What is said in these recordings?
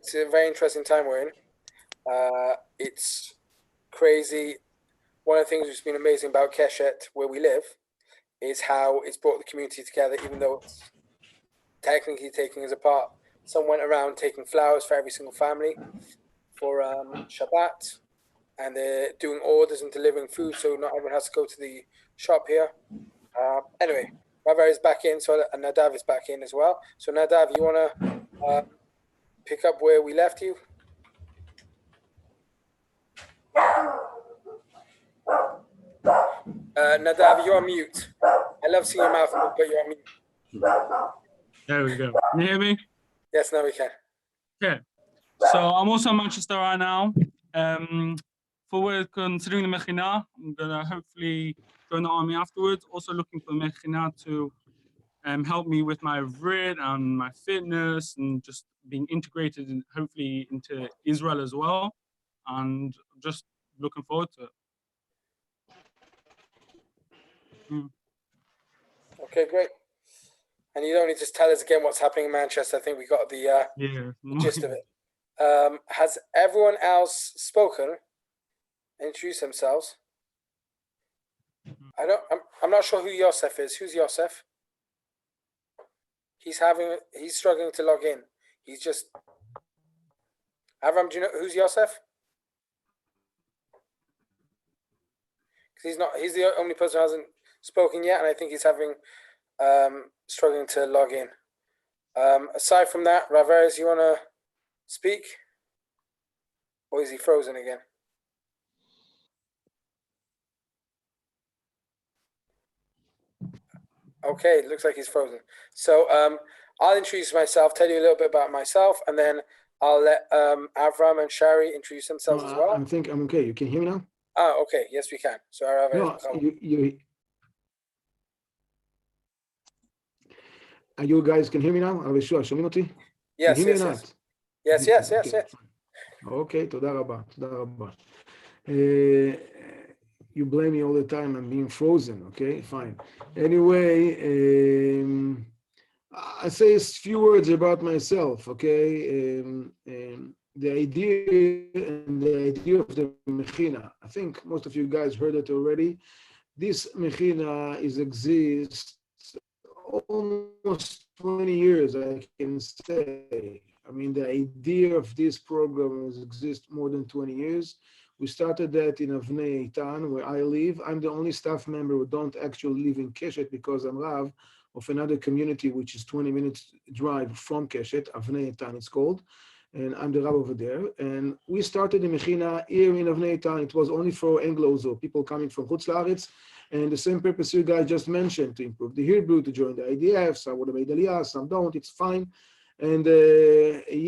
it's a very interesting time we're in. It's crazy. One of the things that's been amazing about Keshet, where we live, is how it's brought the community together, even though it's technically taking us apart. Someone went around taking flowers for every single family for Shabbat, and they're doing orders and delivering food, so not everyone has to go to the shop here. Anyway, Ravar is back in, so and Nadav is back in as well. So Nadav, you want to pick up where we left you? Nadav, you're on mute. I love seeing your mouth, but you're on mute. There we go. Can you hear me? Yes, now we can. Okay. So I'm also in Manchester right now. For we're considering the Mechina, I'm gonna hopefully join the army afterwards. Also looking for Mechina to help me with my Vrid and my fitness and just being integrated and hopefully into Israel as well. And just looking forward to it. Okay, great. And you don't need to just tell us again what's happening in Manchester. I think we got the gist of it. Has everyone else spoken? Introduce themselves. I'm not sure who Yosef is. Who's Yosef? He's struggling to log in. He's just Avram, do you know who's Yosef? Because he's the only person who hasn't spoken yet, and I think he's struggling to log in. Aside from that, Raveres, you want to speak? Or is he frozen again? Okay, it looks like he's frozen. So I'll introduce myself, tell you a little bit about myself, and then I'll let Avram and Shari introduce themselves as well. I think I'm okay. You can hear me now? Oh, okay. Yes, we can. So you guys can hear me now? שומעים אותי? Yes, yes. Okay, תודה רבה. You blame me all the time. I'm being frozen. Okay, fine. Anyway, I say a few words about myself. Okay, the idea of the Mechina. I think most of you guys heard it already. This Mechina exists almost 20 years, I can say. I mean, the idea of this program exists more than 20 years. We started that in Avnei Eitan, where I live. I'm the only staff member who don't actually live in Keshet because I'm Rav of another community, which is 20 minutes drive from Keshet, Avnei Eitan it's called. And I'm the Rav over there. And we started the Mechina here in Avnei Eitan. It was only for Anglos or people coming from Chutz La'aretz. And the same purpose you guys just mentioned, to improve the Hebrew, to join the IDF. Some would have made Aliyah, some don't, it's fine. And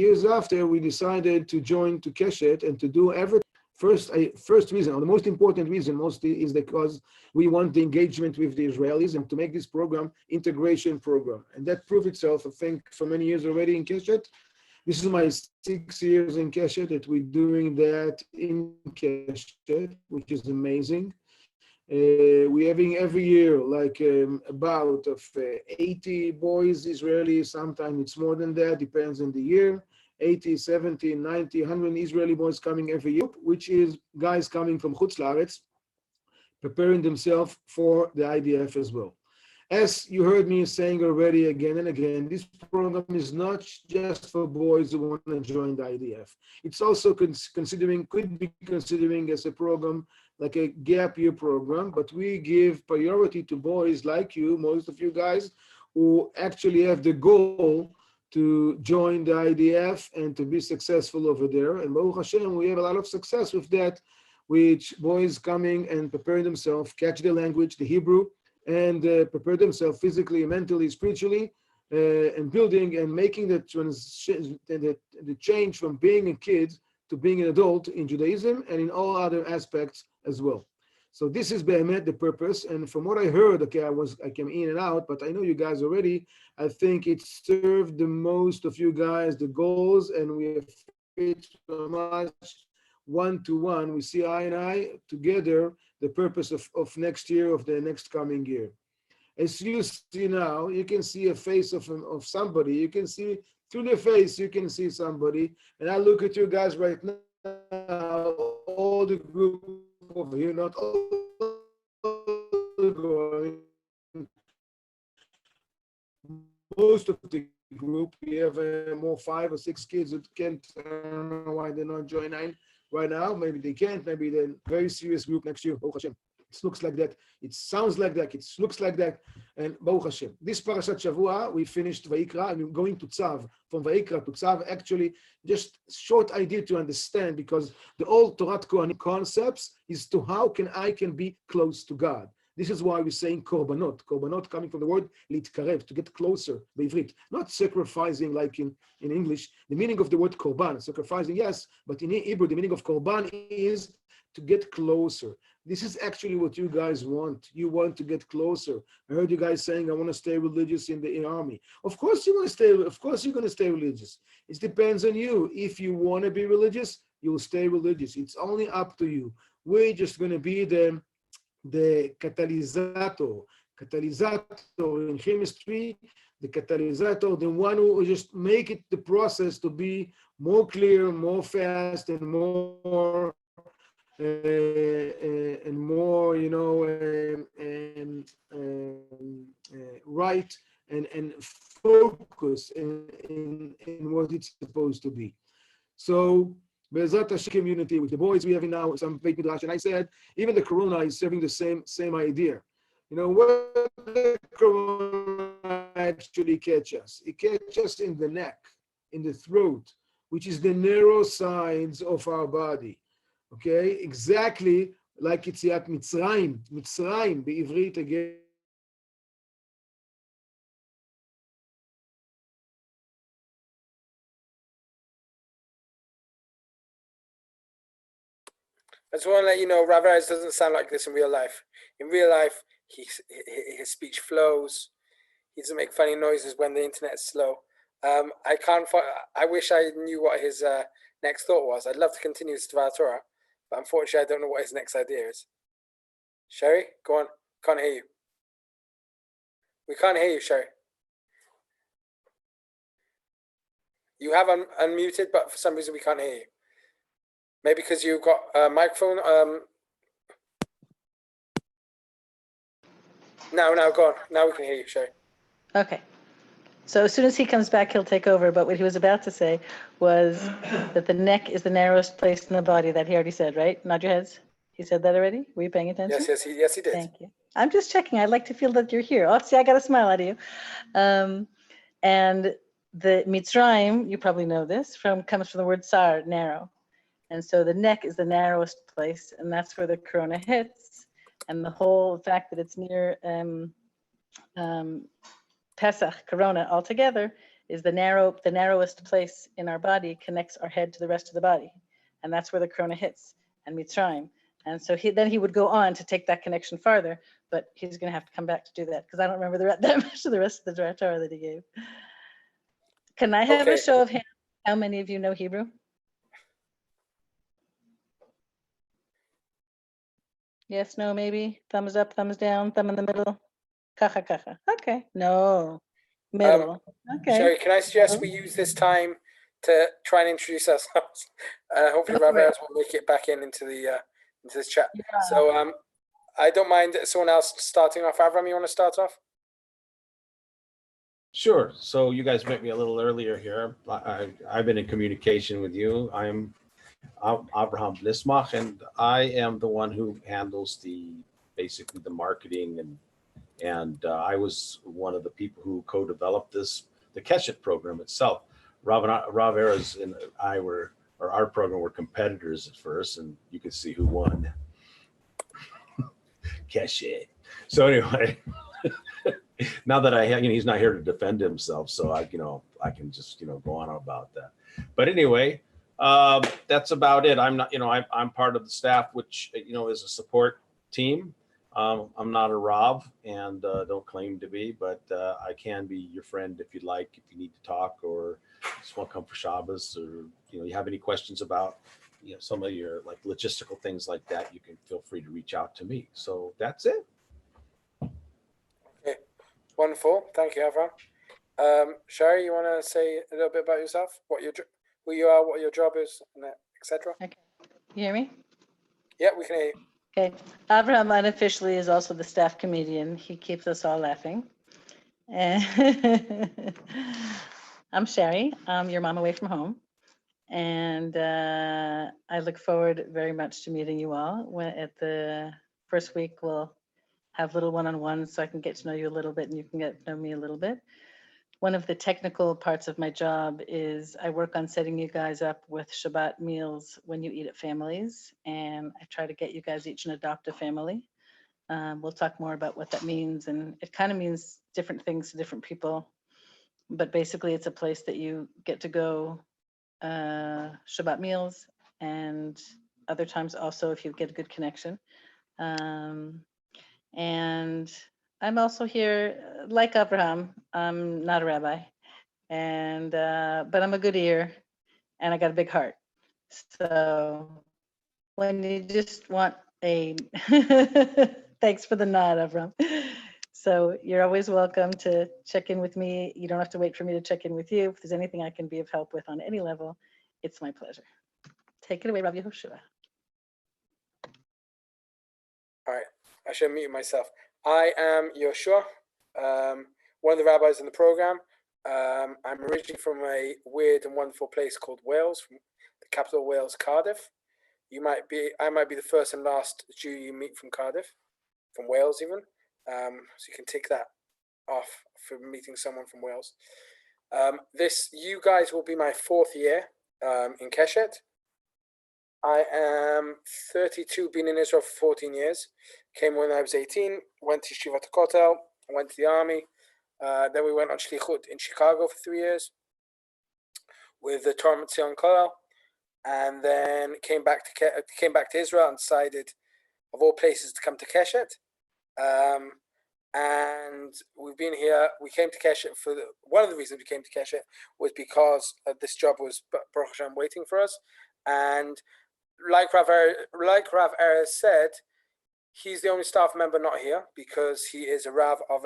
years after, we decided to join to Keshet and to do everything. First reason, or the most important reason mostly, is because we want the engagement with the Israelis and to make this program integration program. And that proved itself, I think, for many years already in Keshet. This is my 6 years in Keshet that we're doing that in Keshet, which is amazing. We're having every year like about 80 boys, Israeli, sometimes it's more than that, depends on the year. 80, 70, 90, 100 Israeli boys coming every year, which is guys coming from Chutz La'aretz, preparing themselves for the IDF as well. As you heard me saying already again and again, this program is not just for boys who want to join the IDF. It's also could be considering as a program like a gap year program, but we give priority to boys like you, most of you guys, who actually have the goal to join the IDF and to be successful over there. And Baruch Hashem, we have a lot of success with that, which boys coming and preparing themselves, catch the language, the Hebrew, and prepare themselves physically, mentally, spiritually, and building and making the transition, the change from being a kid to being an adult in Judaism and in all other aspects as well. So this is Behemet, the purpose. And from what I heard, okay, I came in and out, but I know you guys already, I think it served the most of you guys, the goals, and we have fit so much one-to-one. We see eye and eye together, the purpose of next year, of the next coming year. As you see now, you can see a face of somebody. You can see through the face, you can see somebody. And I look at you guys right now, all the group over here, not all going, most of the group. We have more 5 or 6 kids that can't, I don't know why they're not joining right now. Maybe they can't, maybe they're very serious group next year. Baruch Hashem. It looks like that. It sounds like that. It looks like that. And Baruch Hashem. This Parashat Shavua, we finished Vayikra, and we're going to Tzav. From Vayikra to Tzav, actually, just short idea to understand, because the old Torah Kohanim concepts is to how I can be close to God. This is why we're saying korbanot. Korbanot coming from the word litkarev, to get closer, beivrit. Not sacrificing like in English. The meaning of the word korban, sacrificing, yes, but in Hebrew, the meaning of korban is to get closer. This is actually what you guys want. You want to get closer. I heard you guys saying, I want to stay religious in the army. Of course you want to stay, of course you're going to stay religious. It depends on you. If you want to be religious, you'll stay religious. It's only up to you. We're just going to be the catalysator in chemistry, the catalysator, the one who just make it the process to be more clear, more fast, and more right and focus in what it's supposed to be. So Be'ezrat Hashem community with the boys we have now, some Beit Midrash, and I said even the Corona is serving the same idea. You know, what the Corona actually catch us? It catches us in the neck, in the throat, which is the narrow sides of our body. Okay, exactly like Yetziat Mitzrayim. Mitzrayim, בעברית again. I just want to let you know, Rav Erez doesn't sound like this in real life. In real life, his speech flows. He doesn't make funny noises when the internet is slow. I can't. I wish I knew what his next thought was. I'd love to continue his Torah, but unfortunately, I don't know what his next idea is. Sherry, go on. Can't hear you. We can't hear you, Sherry. You have unmuted, but for some reason we can't hear you. Maybe because you've got a microphone. Now, go on. Now we can hear you, Sherry. Okay. So as soon as he comes back, he'll take over. But what he was about to say was that the neck is the narrowest place in the body. That he already said, right? Nod your heads. He said that already? Were you paying attention? Yes, he did. Thank you. I'm just checking. I'd like to feel that you're here. Oh, see, I got a smile out of you. And the Mitzrayim, you probably know this, comes from the word sar, narrow. And so the neck is the narrowest place, and that's where the corona hits. And the whole fact that it's near Pesach, corona altogether, is the narrowest place in our body, connects our head to the rest of the body. And that's where the corona hits, and Mitzrayim. And so then he would go on to take that connection farther, but he's going to have to come back to do that, because I don't remember that much of the rest of the Torah that he gave. Can I have a show of hands? How many of you know Hebrew? Yes, no, maybe. Thumbs up, thumbs down, thumb in the middle. Kacha, kacha. Okay. No. Middle. Okay. Sherry, can I suggest we use this time to try and introduce ourselves? Hopefully, Rav Erez will make it back into this chat. Yeah. So I don't mind someone else starting off. Avram, you want to start off? Sure. So you guys met me a little earlier here. I've been in communication with you. I'm Abraham Blismach, and I am the one who handles basically the marketing, and I was one of the people who co-developed the Keshet program itself. Rav Erez and our program were competitors at first, and you could see who won. Keshet. So anyway, now that he's not here to defend himself, so I can just go on about that. But anyway. That's about it. I'm not, I'm part of the staff, which, is a support team. I'm not a Rav and don't claim to be, but I can be your friend if you'd like, if you need to talk or just want to come for Shabbos, or, you have any questions about, some of your logistical things like that, you can feel free to reach out to me. So that's it. Okay, wonderful. Thank you, Avram. Sherry, you want to say a little bit about yourself? Who you are, what your job is, etc. Okay. You hear me? Yeah, we can hear you. Okay. Abraham unofficially is also the staff comedian. He keeps us all laughing. And I'm Sherry. I'm your mom away from home. And I look forward very much to meeting you all. At the first week, we'll have little one-on-ones so I can get to know you a little bit and you can get to know me a little bit. One of the technical parts of my job is I work on setting you guys up with Shabbat meals when you eat at families. And I try to get you guys each an adoptive family. We'll talk more about what that means. And it kind of means different things to different people. But basically, it's a place that you get to go Shabbat meals and other times also if you get a good connection. And I'm also here, like Abraham, I'm not a rabbi, and but I'm a good ear and I got a big heart. So when you just want a, thanks for the nod, Abraham. So you're always welcome to check in with me. You don't have to wait for me to check in with you. If there's anything I can be of help with on any level, it's my pleasure. Take it away, Rabbi Yehoshua. All right, I should mute myself. I am Yoshua, one of the rabbis in the program. I'm originally from a weird and wonderful place called Wales, from the capital of Wales, Cardiff. I might be the first and last Jew you meet from Cardiff, from Wales even. So you can tick that off for meeting someone from Wales. You guys will be my 4th year in Keshet. I am 32, been in Israel for 14 years. Came when I was 18, went to Shivat Kotel, went to the army. Then we went on Shlichut in Chicago for 3 years with the Torah Zion Kollel, and then came back to Israel and decided, of all places, to come to Keshet. And we've been here. We came to Keshet one of the reasons we came to Keshet was because this job was Baruch Hashem waiting for us. And like Rav Erez said, he's the only staff member not here because he is a Rav of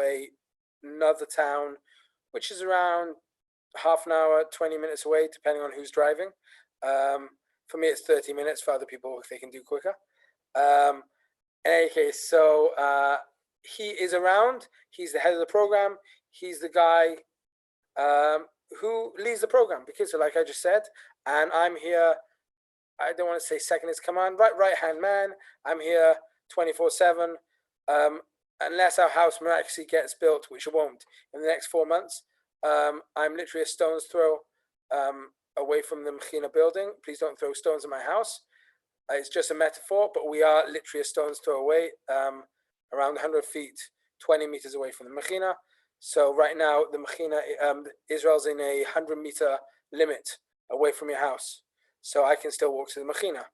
another town, which is around half an hour, 20 minutes away, depending on who's driving. For me, it's 30 minutes. For other people, if they can do quicker. In any case, so he is around. He's the head of the program. He's the guy who leads the program because, like I just said, and I'm here. I don't want to say second in command, right hand man. I'm here 24/7. Unless our house miraculously gets built, which it won't in the next 4 months. I'm literally a stone's throw away from the Mechina building. Please don't throw stones at my house. It's just a metaphor, but we are literally a stone's throw away, around 100 feet, 20 meters away from the Mechina. So right now, the Mechina, Israel's in a 100-meter limit away from your house. So I can still walk to the Mechina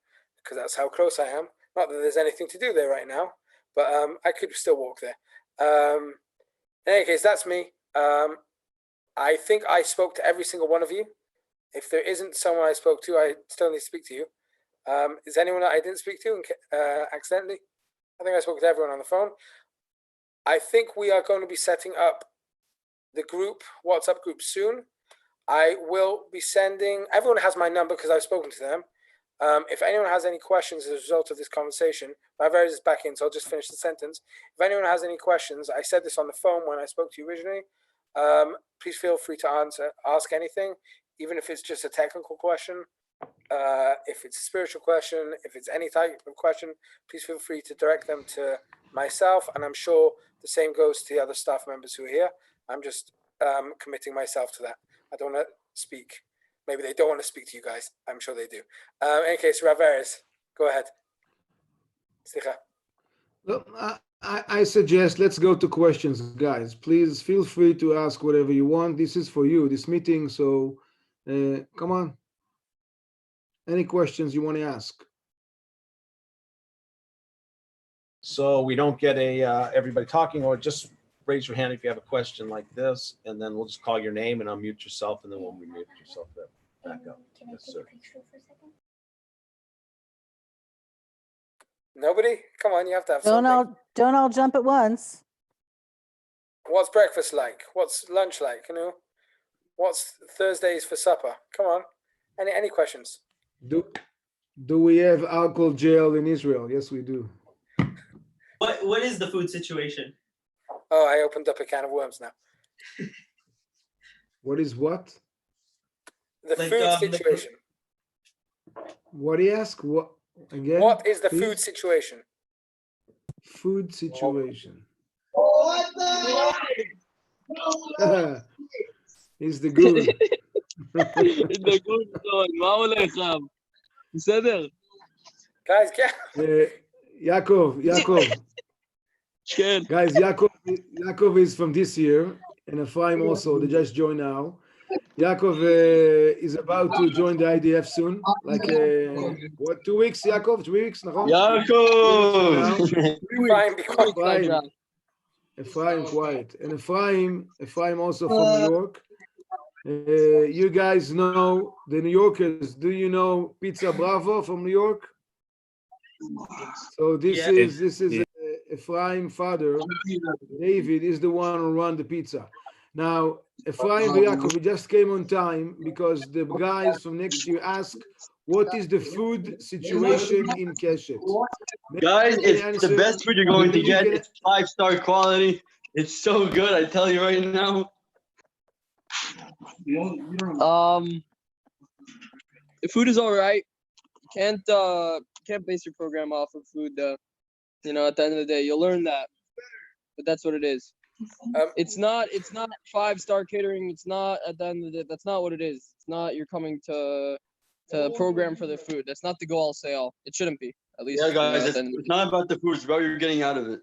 because that's how close I am. Not that there's anything to do there right now, but I could still walk there. In any case, that's me. I think I spoke to every single one of you. If there isn't someone I spoke to, I still need to speak to you. Is anyone that I didn't speak to accidentally? I think I spoke to everyone on the phone. I think we are going to be setting up the group, WhatsApp group soon. I will be sending, everyone has my number because I've spoken to them. If anyone has any questions as a result of this conversation, my Veres is back in, so I'll just finish the sentence. If anyone has any questions, I said this on the phone when I spoke to you originally, please feel free to ask anything, even if it's just a technical question, if it's a spiritual question, if it's any type of question, please feel free to direct them to myself, and I'm sure the same goes to the other staff members who are here. I'm just committing myself to that. I don't want to speak. Maybe they don't want to speak to you guys. I'm sure they do. In any case, Rav Erez, go ahead. Slicha. Well, I suggest let's go to questions, guys. Please feel free to ask whatever you want. This is for you, this meeting. So come on. Any questions you want to ask? So we don't get everybody talking, or just raise your hand if you have a question like this, and then we'll just call your name and unmute yourself, and then we'll mute yourself back up. Can I Yes, take sir. a picture for a second? Nobody? Come on, you have to have something. Don't all jump at once. What's breakfast like? What's lunch like? You know, What's Thursdays for supper? Come on. Any questions? Do we have alcohol gel in Israel? Yes, we do. What is the food situation? Oh, I opened up a can of worms now. What is what? The Like, food situation. What do you ask? What again? What is the please? food situation? Food situation. He's the goon. בסדר. Guys, get Yaakov. כן. Guys, Yaakov is from this year, and Ephraim also. They just joined now. Yaakov is about to join the IDF soon. Like, what, 2 weeks, Yaakov? 3 weeks? יעקב! Fine, be quiet. Ephraim, quiet. And Ephraim also from New York. You guys know the New Yorkers. Do you know Pizza Bravo from New York? So this is Ephraim's father. David is the one who run the pizza. Now, Ephraim and Yaakov, we just came on time because the guys from next year asked, what is the food situation in Keshet? Guys, it's the best food you're going to get. It's 5-star quality. It's so good, I tell you right now. The food is all right. Can't base your program off of food. You know, at the end of the day, you'll learn that. But that's what it is. It's not 5-star catering. It's not at the end of the day. That's not what it is. It's not you're coming to program for the food. That's not the goal. I'll say all. It shouldn't be. At least. Yeah, guys, it's not about the food. It's about what you're getting out of it.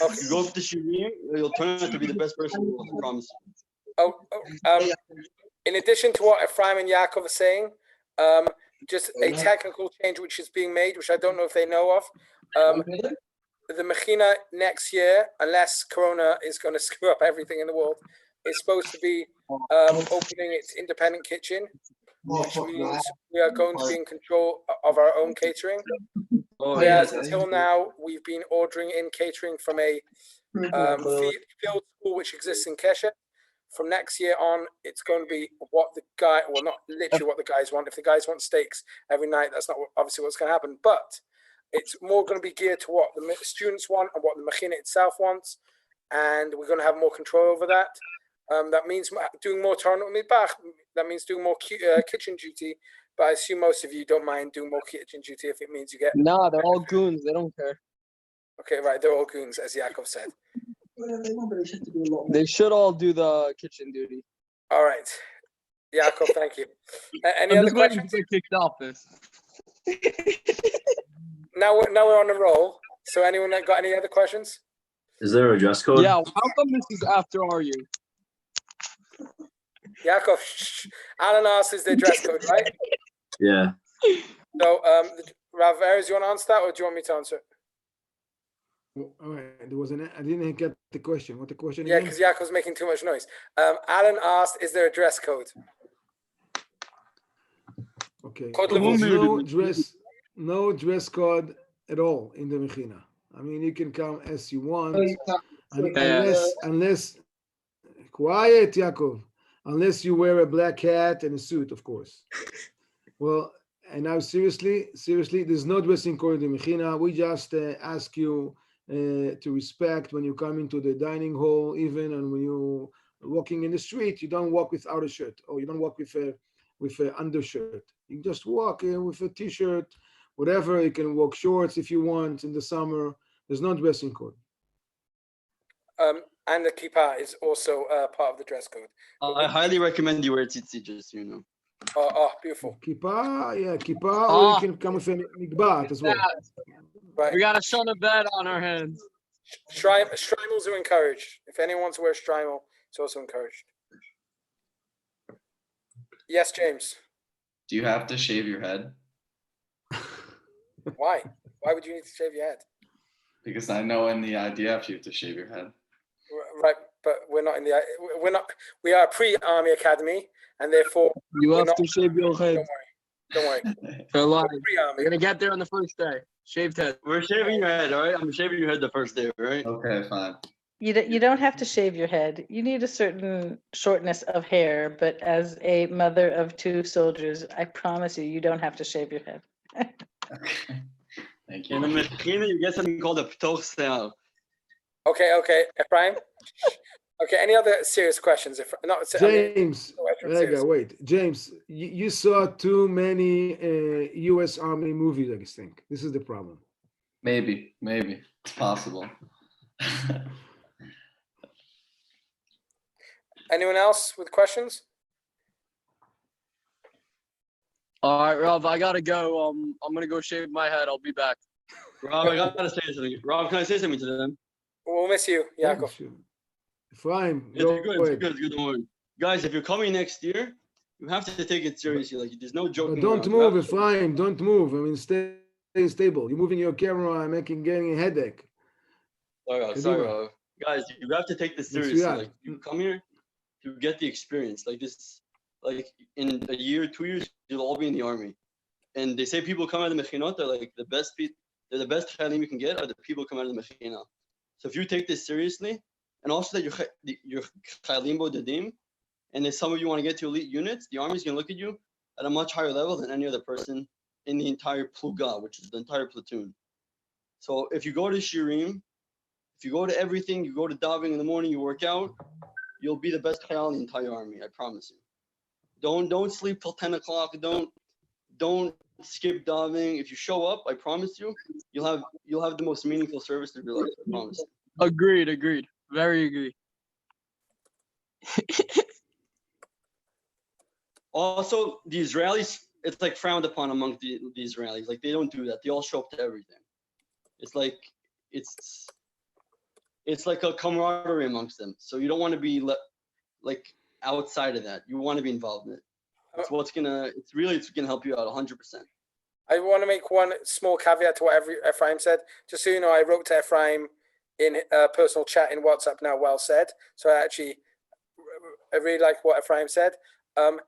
Okay. If you go up to Shirim, you'll turn out to be the best person in the world, I promise. In addition to what Ephraim and Yaakov are saying, just a technical change which is being made, which I don't know if they know of. The Mechina next year, unless Corona is going to screw up everything in the world, is supposed to be opening its independent kitchen, which means we are going to be in control of our own catering. Whereas until now, we've been ordering in catering from a field school which exists in Keshet. From next year on, it's going to be what the guy, well, not literally what the guys want. If the guys want steaks every night, that's not obviously what's going to happen. But it's more going to be geared to what the students want and what the Mechina itself wants. And we're going to have more control over that. That means doing more Torah Midbach. That means doing more kitchen duty. But I assume most of you don't mind doing more kitchen duty if it means you get... Nah, they're all goons. They don't care. Okay, right. They're all goons, as Yaakov said. They should all do the kitchen duty. All right. Yaakov, thank you. Any other questions? To get kicked off this. Now we're on a roll. So anyone that got any other questions? Is there a dress code? Yeah, how come this is after RU? Yaakov, Alan asked, is there dress code, right? Yeah. So, Rav Erez, you want to answer that, or do you want me to answer it? All right, I didn't get the question. What the question? Yeah, again? because Yaakov's making too much noise. Alan asked, is there a dress code? Okay. Code There's no dress code at all in the Mechina. I mean, you can come as you want, unless quiet, Yaakov, unless you wear a black hat and a suit, of course. Well, and now seriously, there's no dressing code in the Mechina. We just ask you to respect when you come into the dining hall, even, and when you're walking in the street, you don't walk without a shirt, or you don't walk with an undershirt. You just walk with a t-shirt, whatever. You can walk shorts if you want in the summer. There's no dressing code. And the kippah is also part of the dress code. I highly recommend you wear tzitzit, just so you know. Oh, beautiful. Kippah, or you can come with a migbat as well. Right. We got a son of bed on our hands. Streimels are encouraged. If anyone wants to wear streimel, it's also encouraged. Yes, James. Do you have to shave your head? Why? Why would you need to shave your head? Because I know in the IDF you have to shave your head. Right, but we are a pre-army academy, and therefore you have to shave your head. Don't worry. We're gonna get there on the first day. Shaved head. We're shaving your head, all right? I'm shaving your head the first day, all right? Okay, fine. You don't have to shave your head. You need a certain shortness of hair, but as a mother of 2 soldiers, I promise you, you don't have to shave your head. Okay. Thank In the you. Mechina, you get something called a ptoch se'ar. Okay, Ephraim. Okay, any other serious questions? If not, James, serious. wait. James, you saw too many U.S. Army movies, I think. This is the problem. Maybe it's possible. Anyone else with questions? All right, Rob, I gotta go. I'm gonna go shave my head. I'll be back. Rob, I gotta say something. Rob, can I say something to them? We'll miss you, Yeah, Yaakov. sure. Ephraim, It's go good. ahead. It's good. Don't worry. Guys, if you're coming next year, you have to take it seriously. Like, there's no But joking don't around. move, Ephraim. Don't move. I mean, stay stable. You're moving your camera and getting a headache. Sorry, Rob. Guys, you have to take this seriously. Like, you come here to get the experience. Like this, like in a year, 2 years, you'll all be in the army. And they say people come out of the Mechinot, they're like the best people. They're the best chayalim you can get are the people who come out of the Mechina. So if you take this seriously, and also that you're chayalim bodedim, and if some of you want to get to elite units, the army's gonna look at you at a much higher level than any other person in the entire pluga, which is the entire platoon. So if you go to shirim, if you go to everything, you go to davening in the morning, you work out, you'll be the best chayal in the entire army. I promise you. Don't sleep till 10 o'clock. Don't skip davening. If you show up, I promise you, you'll have the most meaningful service of your life. I promise you. Agreed. Very agree. Also, the Israelis, it's like frowned upon among the Israelis. Like they don't do that. They all show up to everything. It's like a camaraderie amongst them. So you don't want to be like outside of that. You want to be involved in it. It's gonna help you out 100%. I want to make one small caveat to what Ephraim said. Just so you know, I wrote to Ephraim in a personal chat in WhatsApp now, well said. So I really like what Ephraim said. The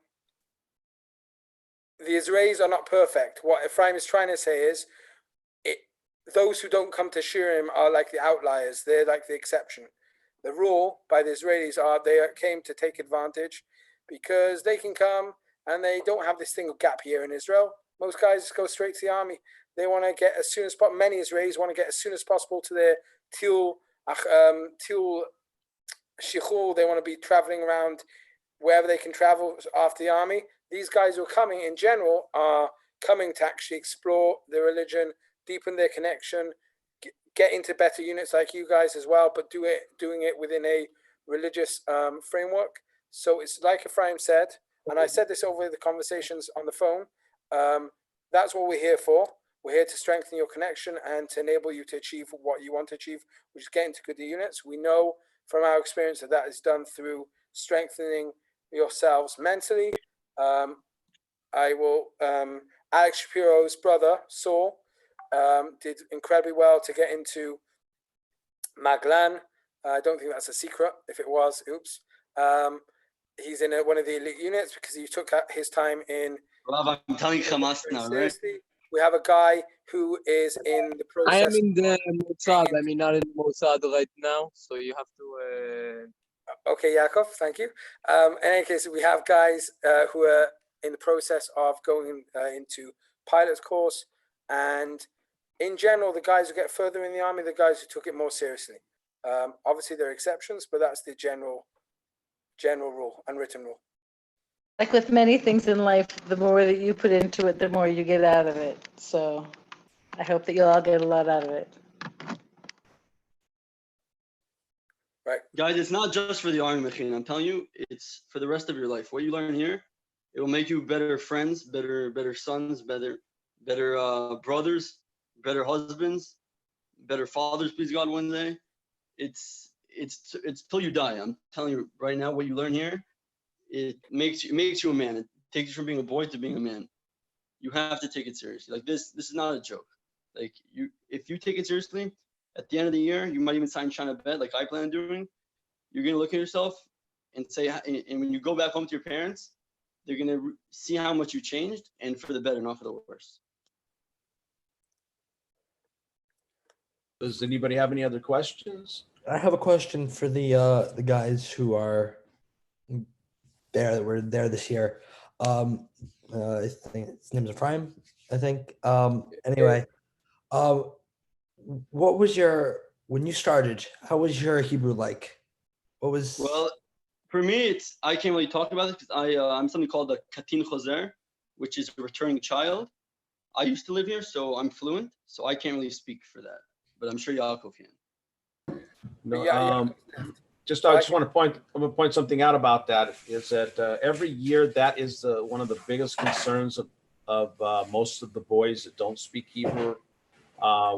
Israelis are not perfect. What Ephraim is trying to say is those who don't come to Shirim are like the outliers. They're like the exception. The rule by the Israelis are they came to take advantage because they can come and they don't have this thing of gap year in Israel. Most guys go straight to the army. They want to get as soon as possible. Many Israelis want to get as soon as possible to their til shichur. They want to be traveling around wherever they can travel after the army. These guys who are coming in general are coming to actually explore their religion, deepen their connection, get into better units like you guys as well, but doing it within a religious framework. So it's like Ephraim said, and I said this over the conversations on the phone, that's what we're here for. We're here to strengthen your connection and to enable you to achieve what you want to achieve, which is getting to good units. We know from our experience that is done through strengthening yourselves mentally. Alex Shapiro's brother, Saul, did incredibly well to get into Maglan. I don't think that's a secret. If it was, oops. He's in one of the elite units because he took his time in. Rob, I'm telling Hamas now, right? We have a guy who is in the process. I am in the Mossad. I mean, not in the Mossad right now, so you have to. Okay, Yaakov, thank you. In any case, we have guys who are in the process of going into pilot's course, and in general, the guys who get further in the army, the guys who took it more seriously. Obviously, there are exceptions, but that's the general rule, unwritten rule. Like with many things in life, the more that you put into it, the more you get out of it. So I hope that you'll all get a lot out of it. Right. Guys, it's not just for the army machine. I'm telling you, it's for the rest of your life. What you learn here, it will make you better friends, better sons, better brothers, better husbands, better fathers, please God, one day. It's till you die. I'm telling you right now, what you learn here, it makes you a man. It takes you from being a boy to being a man. You have to take it seriously. Like this is not a joke. Like if you take it seriously, at the end of the year, you might even sign Shana Bet, like I plan on doing. You're gonna look at yourself and say, and when you go back home to your parents, they're gonna see how much you changed, and for the better, not for the worse. Does anybody have any other questions? I have a question for the guys who are there that were there this year. I think his name's Ephraim, I think. Anyway, what was your when you started? How was your Hebrew like? What was? Well, for me, I can't really talk about it because I'm something called a katin chozer, which is a returning child. I used to live here, so I'm fluent. So I can't really speak for that, but I'm sure Yaakov can. No, Yeah. I just want to point something out about that is that every year that is one of the biggest concerns of most of the boys that don't speak Hebrew.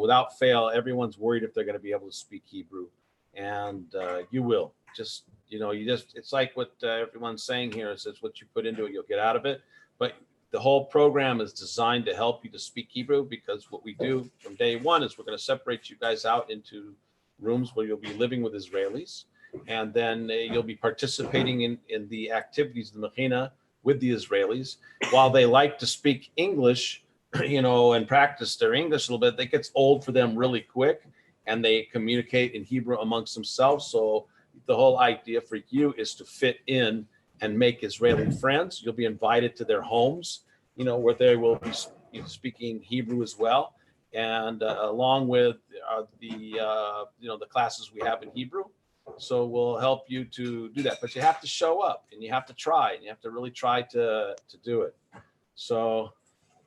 Without fail, everyone's worried if they're going to be able to speak Hebrew, and you will. Just it's like what everyone's saying here is it's what you put into it, you'll get out of it. But the whole program is designed to help you to speak Hebrew, because what we do from day one is we're going to separate you guys out into rooms where you'll be living with Israelis, and then you'll be participating in the activities of the Mechina with the Israelis. While they like to speak English, and practice their English a little bit, it gets old for them really quick, and they communicate in Hebrew amongst themselves. So the whole idea for you is to fit in and make Israeli friends. You'll be invited to their homes, where they will be speaking Hebrew as well, and along with the classes we have in Hebrew. So we'll help you to do that, but you have to show up and you have to try, and you have to really try to do it. So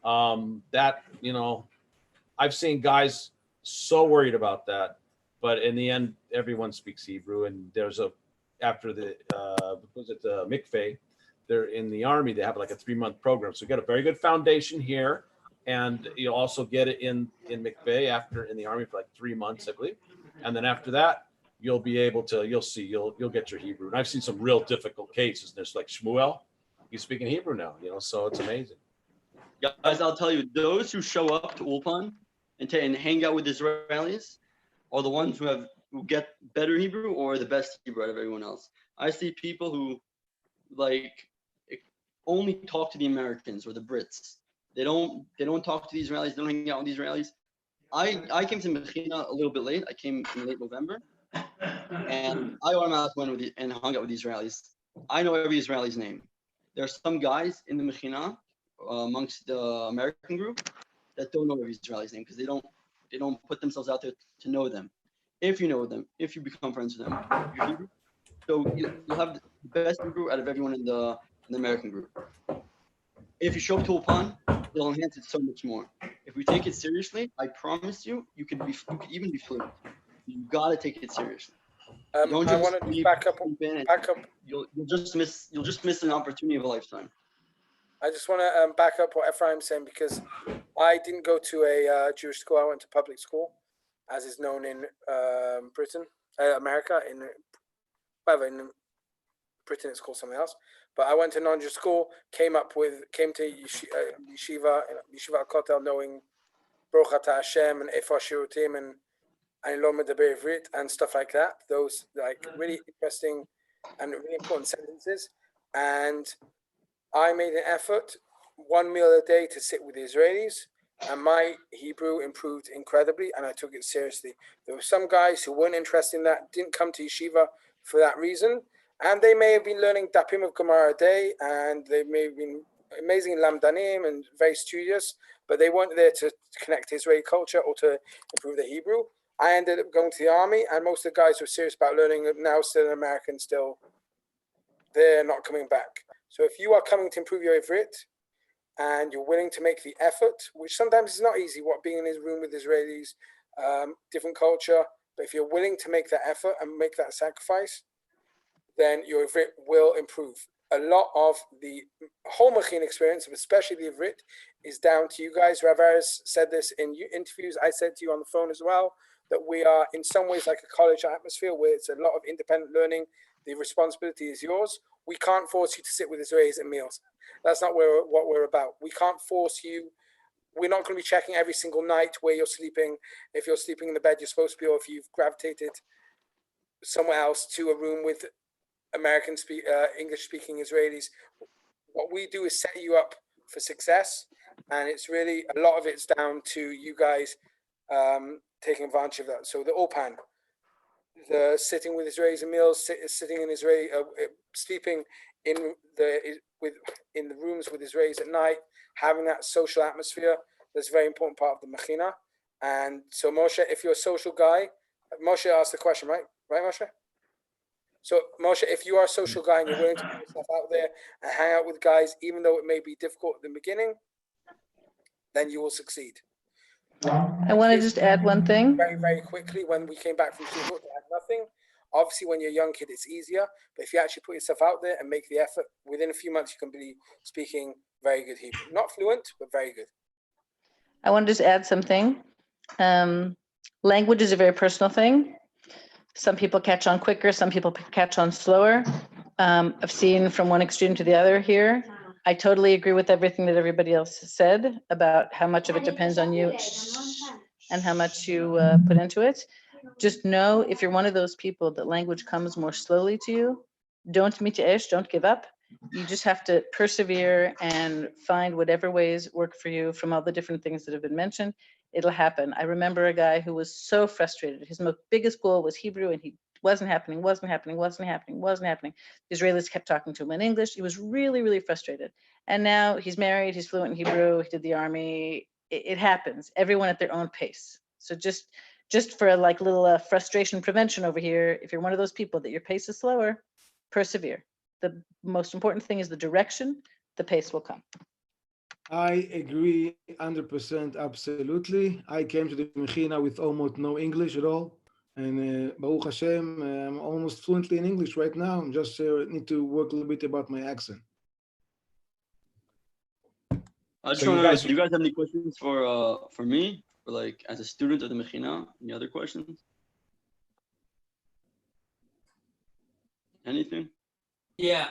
that, I've seen guys so worried about that, but in the end, everyone speaks Hebrew. And there's after the mikveh, they're in the army, they have like a 3-month program. So you get a very good foundation here, and you also get it in mikveh after in the army for like 3 months, I believe. And then after that, you'll be able to, you'll get your Hebrew. And I've seen some real difficult cases. There's like Shmuel, he's speaking Hebrew now, so it's amazing. Guys, I'll tell you, those who show up to Ulpan and hang out with Israelis are the ones who get better Hebrew or the best Hebrew out of everyone else. I see people who only talk to the Americans or the Brits. They don't talk to the Israelis. They don't hang out with the Israelis. I came to Mechina a little bit late. I came in late November, and I automatically went and hung out with the Israelis. I know every Israeli's name. There are some guys in the Mechina amongst the American group that don't know every Israeli's name because they don't put themselves out there to know them. If you know them, if you become friends with them, you're Hebrew. So you'll have the best Hebrew out of everyone in the American group. If you show up to Ulpan, it'll enhance it so much more. If we take it seriously, I promise you, you could even be fluent. You gotta take it seriously. Don't just I want to back up. You'll just miss an opportunity of a lifetime. I just want to back up what Ephraim's saying, because I didn't go to a Jewish school. I went to public school, as is known in Britain, America. In Britain, it's called something else. But I went to non-Jewish school, came to yeshiva Kotel, knowing Baruch Atah Hashem and Efa Shirutim and Lo Medaber Ivrit and stuff like that. Those really interesting and really important sentences. And I made an effort, 1 meal a day, to sit with the Israelis, and my Hebrew improved incredibly, and I took it seriously. There were some guys who weren't interested in that, didn't come to yeshiva for that reason, and they may have been learning dapim of Gemara a day, and they may have been amazing lamdanim and very studious, but they weren't there to connect to Israeli culture or to improve their Hebrew. I ended up going to the army, and most of the guys who are serious about learning are now still in America, and still they're not coming back. So if you are coming to improve your Ivrit and you're willing to make the effort, which sometimes is not easy, being in his room with Israelis, different culture, but if you're willing to make that effort and make that sacrifice, then your Ivrit will improve. A lot of the whole Mechin experience, especially the Ivrit, is down to you guys. Rav Aris said this in interviews. I said to you on the phone as well, that we are in some ways like a college atmosphere where it's a lot of independent learning. The responsibility is yours. We can't force you to sit with Israelis at meals. That's not what we're about. We can't force you. We're not going to be checking every single night where you're sleeping, if you're sleeping in the bed you're supposed to be, or if you've gravitated somewhere else to a room with English-speaking Israelis. What we do is set you up for success, and it's really, a lot of it's down to you guys taking advantage of that. So the Ulpan, the sitting with Israelis and meals, sitting in Israeli, sleeping in the rooms with Israelis at night, having that social atmosphere. That's a very important part of the Mechina. And so Moshe, if you're a social guy, Moshe asked the question, right? Right, Moshe? So Moshe, if you are a social guy and you're willing to put yourself out there and hang out with guys, even though it may be difficult at the beginning, then you will succeed. I want to just add one thing. Very, very quickly, when we came back from school, they had nothing. Obviously, when you're a young kid, it's easier. But if you actually put yourself out there and make the effort, within a few months, you can be speaking very good Hebrew. Not fluent, but very good. I want to just add something. Language is a very personal thing. Some people catch on quicker, some people catch on slower. I've seen from one extreme to the other here. I totally agree with everything that everybody else has said about how much of it depends on you and how much you put into it. Just know if you're one of those people that language comes more slowly to you, don't mit'esh, don't give up. You just have to persevere and find whatever ways work for you from all the different things that have been mentioned. It'll happen. I remember a guy who was so frustrated. His biggest goal was Hebrew and he wasn't happening. The Israelis kept talking to him in English. He was really, really frustrated. And now he's married, he's fluent in Hebrew, he did the army. It happens, everyone at their own pace. So just for like little frustration prevention over here, if you're one of those people that your pace is slower, persevere. The most important thing is the direction, the pace will come. I agree 100%, absolutely. I came to the Mechina with almost no English at all. And Baruch Hashem, I'm almost fluently in English right now. I'm just need to work a little bit about my accent. I just want to ask, do you guys have any questions for me, for like as a student of the Mechina? Any other questions? Anything? Yeah.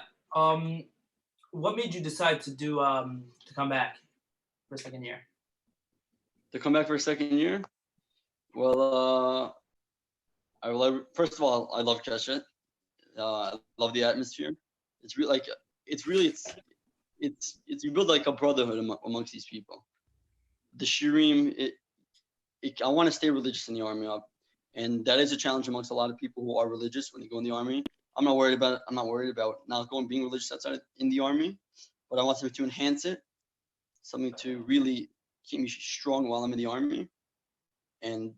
What made you decide to do to come back for a second year? To come back for a second year? Well, first of all, I love Keshet. I love the atmosphere. It's really you build like a brotherhood amongst these people. The shirim, I want to stay religious in the army, and that is a challenge amongst a lot of people who are religious when they go in the army. I'm not worried about it. I'm not worried about not being religious outside in the army, but I want something to enhance it, something to really keep me strong while I'm in the army. And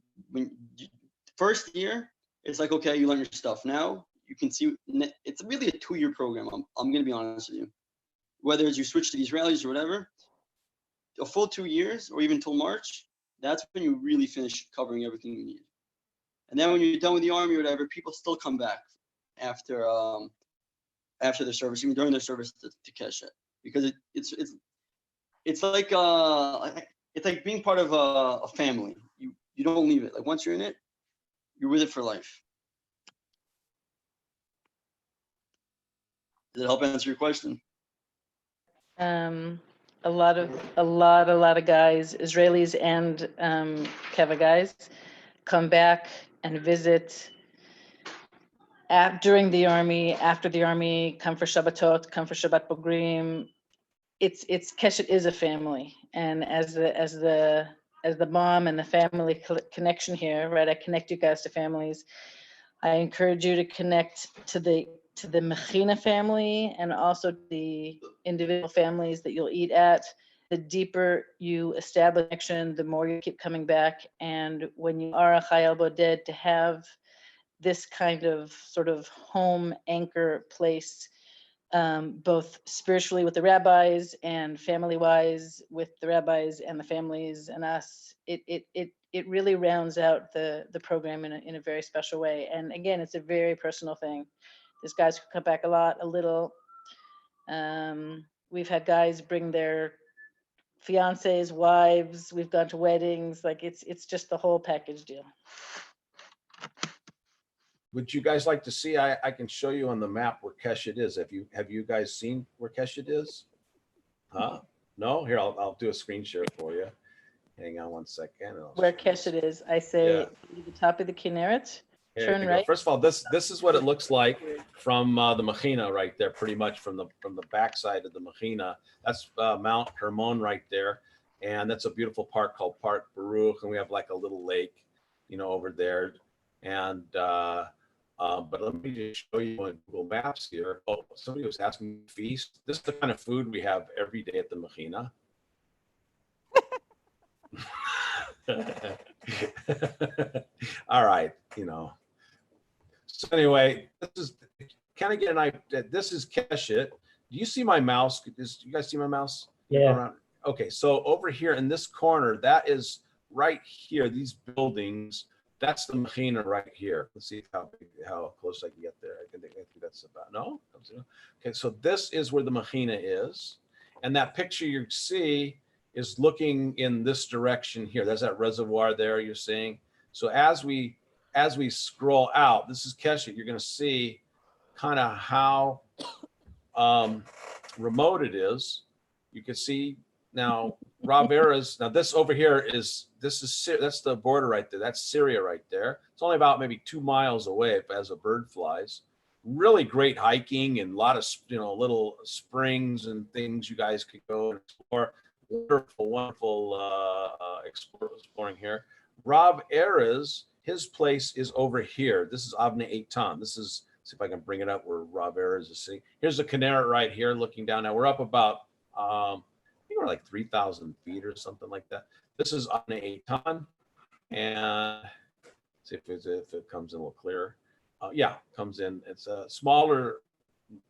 first year, it's like, okay, you learn your stuff. Now you can see it's really a 2-year program. I'm going to be honest with you. Whether it's you switch to the Israelis or whatever, a full 2 years or even till March, that's when you really finish covering everything you need. And then when you're done with the army or whatever, people still come back after their service, even during their service to Keshet, because it's like being part of a family. You don't leave it. Like once you're in it, you're with it for life. Does it help answer your question? A lot of guys, Israelis and Keva guys, come back and visit during the army, after the army, come for Shabbatot, come for Shabbat Bogrim. It's Keshet is a family, and as the mom and the family connection here, right? I connect you guys to families. I encourage you to connect to the Mechina family and also the individual families that you'll eat at. The deeper you establish connection, the more you keep coming back. And when you are a Chayal Boded, to have this kind of sort of home anchor place, both spiritually with the rabbis and family-wise with the rabbis and the families and us, it really rounds out the program in a very special way. And again, it's a very personal thing. There's guys who come back a lot, a little. We've had guys bring their fiancés, wives. We've gone to weddings. Like it's just the whole package deal. Would you guys like to see? I can show you on the map where Keshet is. Have you guys seen where Keshet is? Huh? No? Here, I'll do a screen share for you. Hang on one second. Where Keshet is, I say the top of the Kinneret. Turn right. First of all, this is what it looks like from the Mechina right there, pretty much from the backside of the Mechina. That's Mount Hermon right there, and that's a beautiful park called Park Baruch, and we have like a little lake, over there, and But let me just show you on Google Maps here. Oh, somebody was asking me to feast. This is the kind of food we have every day at the Mechina. All right, you know. So anyway, this is kind of get an idea. This is Keshet. Do you see my mouse? Do you guys see my mouse? Yeah. Okay, so over here in this corner, that is right here. These buildings. That's the Mechina right here. Let's see how close I can get there. I think that's about no. Okay, so this is where the Mechina is, and that picture you see is looking in this direction here. There's that reservoir there you're seeing. So as we scroll out, this is Keshet. You're going to see kind of how remote it is. You can see now Ravera's. Now this over here that's the border right there. That's Syria right there. It's only about maybe 2 miles away as a bird flies. Really great hiking and a lot of little springs and things you guys could go and explore. Wonderful exploring here. Rav Erez, his place is over here. This is Avnei Eitan. This is, see if I can bring it up where Rav Erez is sitting. Here's the Kinneret right here looking down. Now we're up about, I think we're like 3,000 feet or something like that. This is Avnei Eitan. And see if it comes in a little clearer. Yeah, comes in. It's a smaller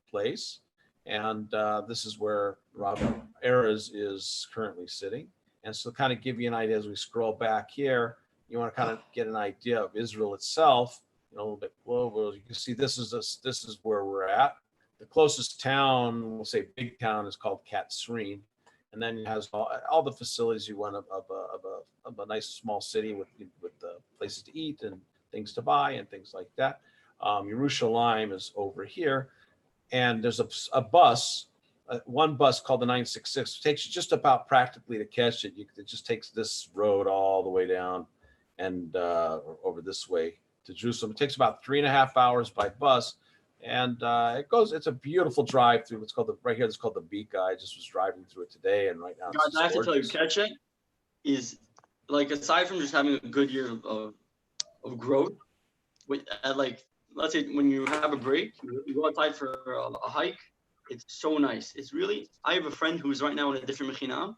place. And this is where Rav Erez is currently sitting. And so kind of give you an idea as we scroll back here, you want to kind of get an idea of Israel itself, a little bit global. You can see this is where we're at. The closest town, we'll say big town, is called Katsrin. And then it has all the facilities you want of a nice small city with places to eat and things to buy and things like that. Yerushalayim is over here. And there's a bus, one bus called the 966, takes you just about practically to Keshet. It just takes this road all the way down and over this way to Jerusalem. It takes about 3.5 hours by bus. And it's a beautiful drive through. It's called right here, it's called the Beak. I just was driving through it today, and right now Guys, I have to tell you, Keshet is, like, aside from just having a good year of growth, let's say when you have a break, you go outside for a hike, it's so nice. It's really, I have a friend who's right now in a different Mechina,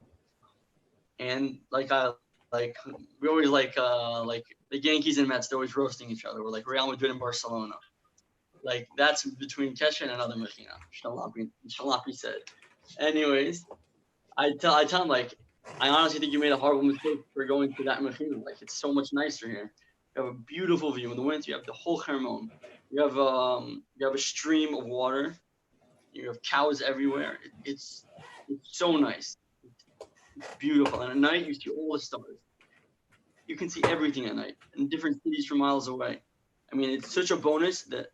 and we always like the Yankees and Mets, they're always roasting each other. We're like Real Madrid and Barcelona. Like, that's between Keshet and another Mechina. Shall not be said. Anyways, I tell him, like, I honestly think you made a horrible mistake for going to that Mechina. Like, it's so much nicer here. You have a beautiful view in the winter. You have the whole Hermon. You have a stream of water. You have cows everywhere. It's so nice. It's beautiful. And at night you see all the stars. You can see everything at night in different cities from miles away. I mean, it's such a bonus that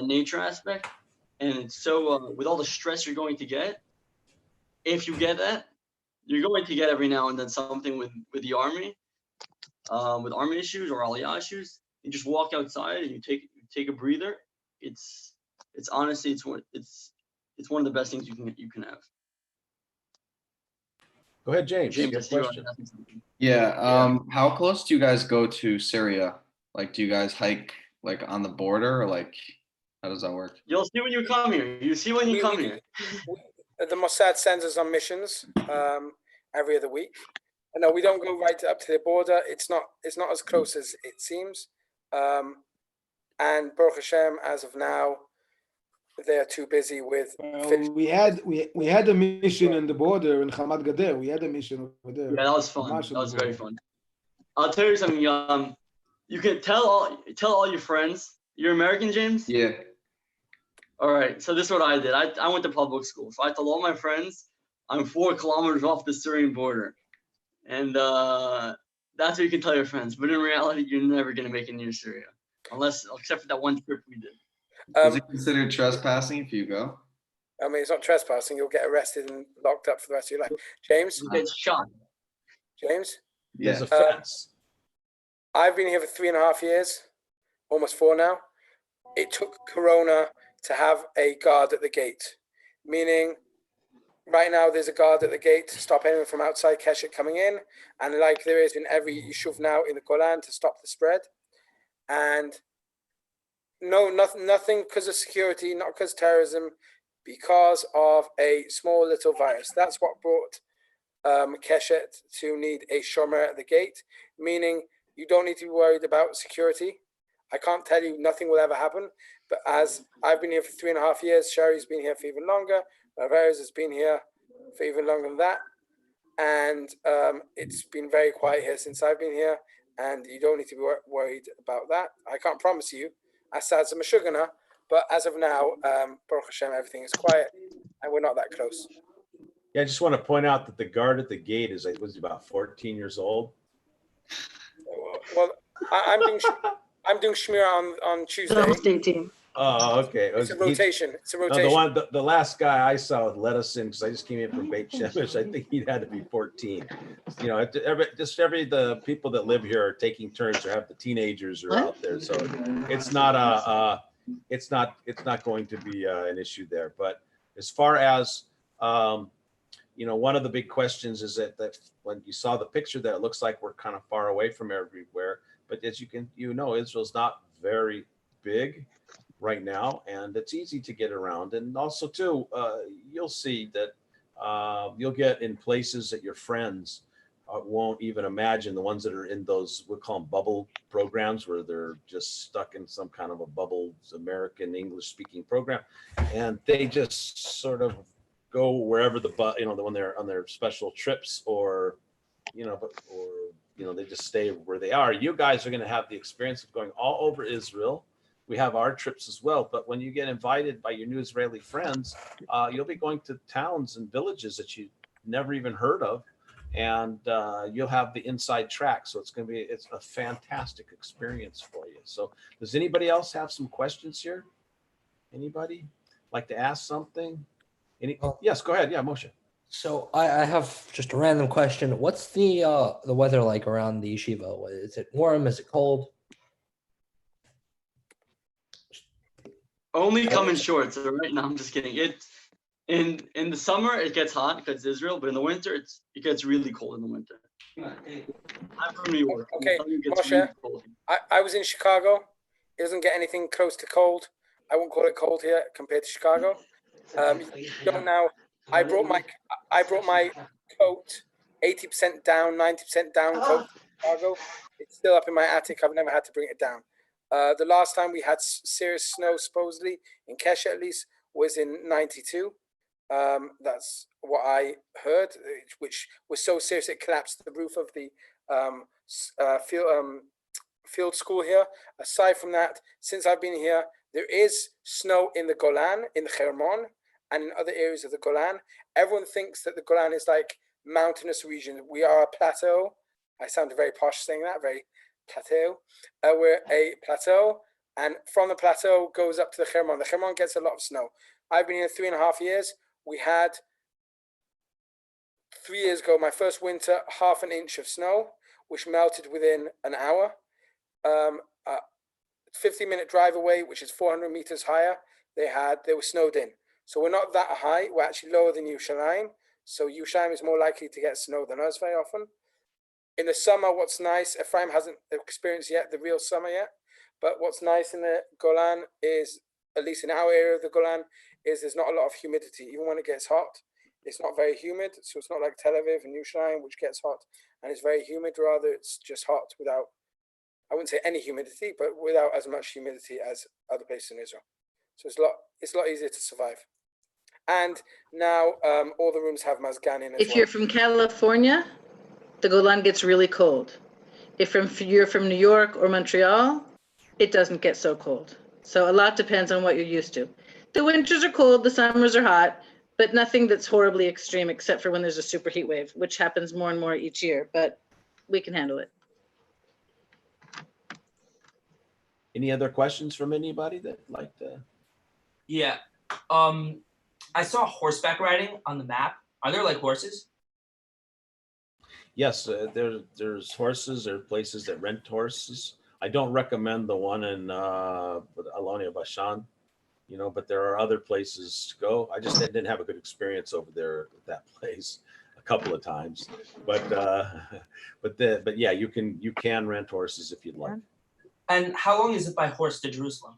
nature aspect, and it's so with all the stress you're going to get. If you get that, you're going to get every now and then something with the army. With army issues or aliyah issues, you just walk outside and you take a breather. It's honestly it's one of the best things you can have. Go ahead, James. James, Yeah. How close do you guys go to Syria? Like, do you guys hike like on the border, or like how does that work? You'll see when you come here. You see when you come here. The Mossad sends us on missions every other week. And no, we don't go right up to the border. It's not as close as it seems. And Baruch Hashem, as of now, they are too busy with. We had a mission in the border in Hamad Gader. We had a mission over there. Yeah, that was fun. That was very fun. I'll tell you something. You can tell all your friends. You're American, James? Yeah. All right. So this is what I did. I went to public school. So I told all my friends I'm 4 kilometers off the Syrian border. And that's what you can tell your friends. But in reality, you're never going to make it near Syria. Except for that one trip we did. Is it considered trespassing if you go? I mean, it's not trespassing. You'll get arrested and locked up for the rest of your life. James? You get shot. James? There's a fence. I've been here for 3.5 years, almost 4 now. It took Corona to have a guard at the gate, meaning right now there's a guard at the gate to stop anyone from outside Keshet coming in, and like there is in every yishuv now in the Golan to stop the spread. And No, nothing because of security, not because of terrorism, because of a small little virus. That's what brought Keshet to need a shomer at the gate, meaning you don't need to be worried about security. I can't tell you nothing will ever happen, but as I've been here for 3.5 years, Sherry's been here for even longer, Ravarez has been here for even longer than that, and it's been very quiet here since I've been here, and you don't need to be worried about that. I can't promise you, Assad's a Mashugana, but as of now, Baruch Hashem, everything is quiet, and we're not that close. Yeah, I just want to point out that the guard at the gate was about 14 years old. Well, I'm doing shmira on Tuesday. State team. Oh, okay. It's a rotation. It's a rotation. No, the last guy I saw let us in because I just came in from Beit Shemesh. I think he had to be 14. You know, the people that live here are taking turns or have the teenagers are out there, so it's not it's not going to be an issue there. But as far as you know, one of the big questions is that when you saw the picture there, it looks like we're kind of far away from everywhere. But as you know, Israel's not very big right now, and it's easy to get around. And also too, you'll see that you'll get in places that your friends won't even imagine, the ones that are in those, we'll call them bubble programs, where they're just stuck in some kind of a bubble American English speaking program, and they just sort of go wherever when they're on their special trips, or they just stay where they are. You guys are going to have the experience of going all over Israel. We have our trips as well, but when you get invited by your new Israeli friends, you'll be going to towns and villages that you never even heard of, and you'll have the inside track. So it's a fantastic experience for you. So does anybody else have some questions here? Anybody like to ask something? Yes, go ahead. Yeah, Moshe. So I have just a random question. What's the weather like around the yeshiva? Is it warm? Is it cold? Only come in shorts, all right? No, I'm just kidding. In the summer it gets hot because it's Israel, but in the winter it gets really cold in the winter. I'm from New York. Okay, Moshe, I was in Chicago. It doesn't get anything close to cold. I won't call it cold here compared to Chicago. Now, I brought my coat 80% down, 90% down coat to Chicago. It's still up in my attic. I've never had to bring it down. The last time we had serious snow, supposedly in Keshet at least, was in '92. That's what I heard, which was so serious it collapsed the roof of the field school here. Aside from that, since I've been here, there is snow in the Golan, in the Hermon, and in other areas of the Golan. Everyone thinks that the Golan is like mountainous region. We are a plateau. I sound very posh saying that, very plateau. We're a plateau, and from the plateau goes up to the Hermon. The Hermon gets a lot of snow. I've been here 3.5 years. We had 3 years ago, my first winter, 1/2 inch of snow, which melted within an hour. 50-minute drive away, which is 400 meters higher, they were snowed in. So we're not that high. We're actually lower than Yerushalayim. So Yerushalayim is more likely to get snow than us very often. In the summer, what's nice, Ephraim hasn't experienced yet the real summer yet, but what's nice in the Golan is, at least in our area of the Golan, is there's not a lot of humidity. Even when it gets hot, it's not very humid. So it's not like Tel Aviv and Yerushalayim, which gets hot and it's very humid. Rather, it's just hot without, I wouldn't say any humidity, but without as much humidity as other places in Israel. So it's a lot easier to survive. And now all the rooms have mazganin as If you're from California, the Golan gets really cold. If you're from New York or Montreal, it doesn't get so cold. So a lot depends on what you're used to. The winters are cold, the summers are hot, but nothing that's horribly extreme except for when there's a super heat wave, which happens more and more each year, but we can handle it. Any other questions from anybody that like to? Yeah. I saw horseback riding on the map. Are there like horses? Yes, there's horses. There are places that rent horses. I don't recommend the one in Alonia Bashan, but there are other places to go. I just didn't have a good experience over there at that place a couple of times. But yeah, you can rent horses if you'd like. And how long is it by horse to Jerusalem?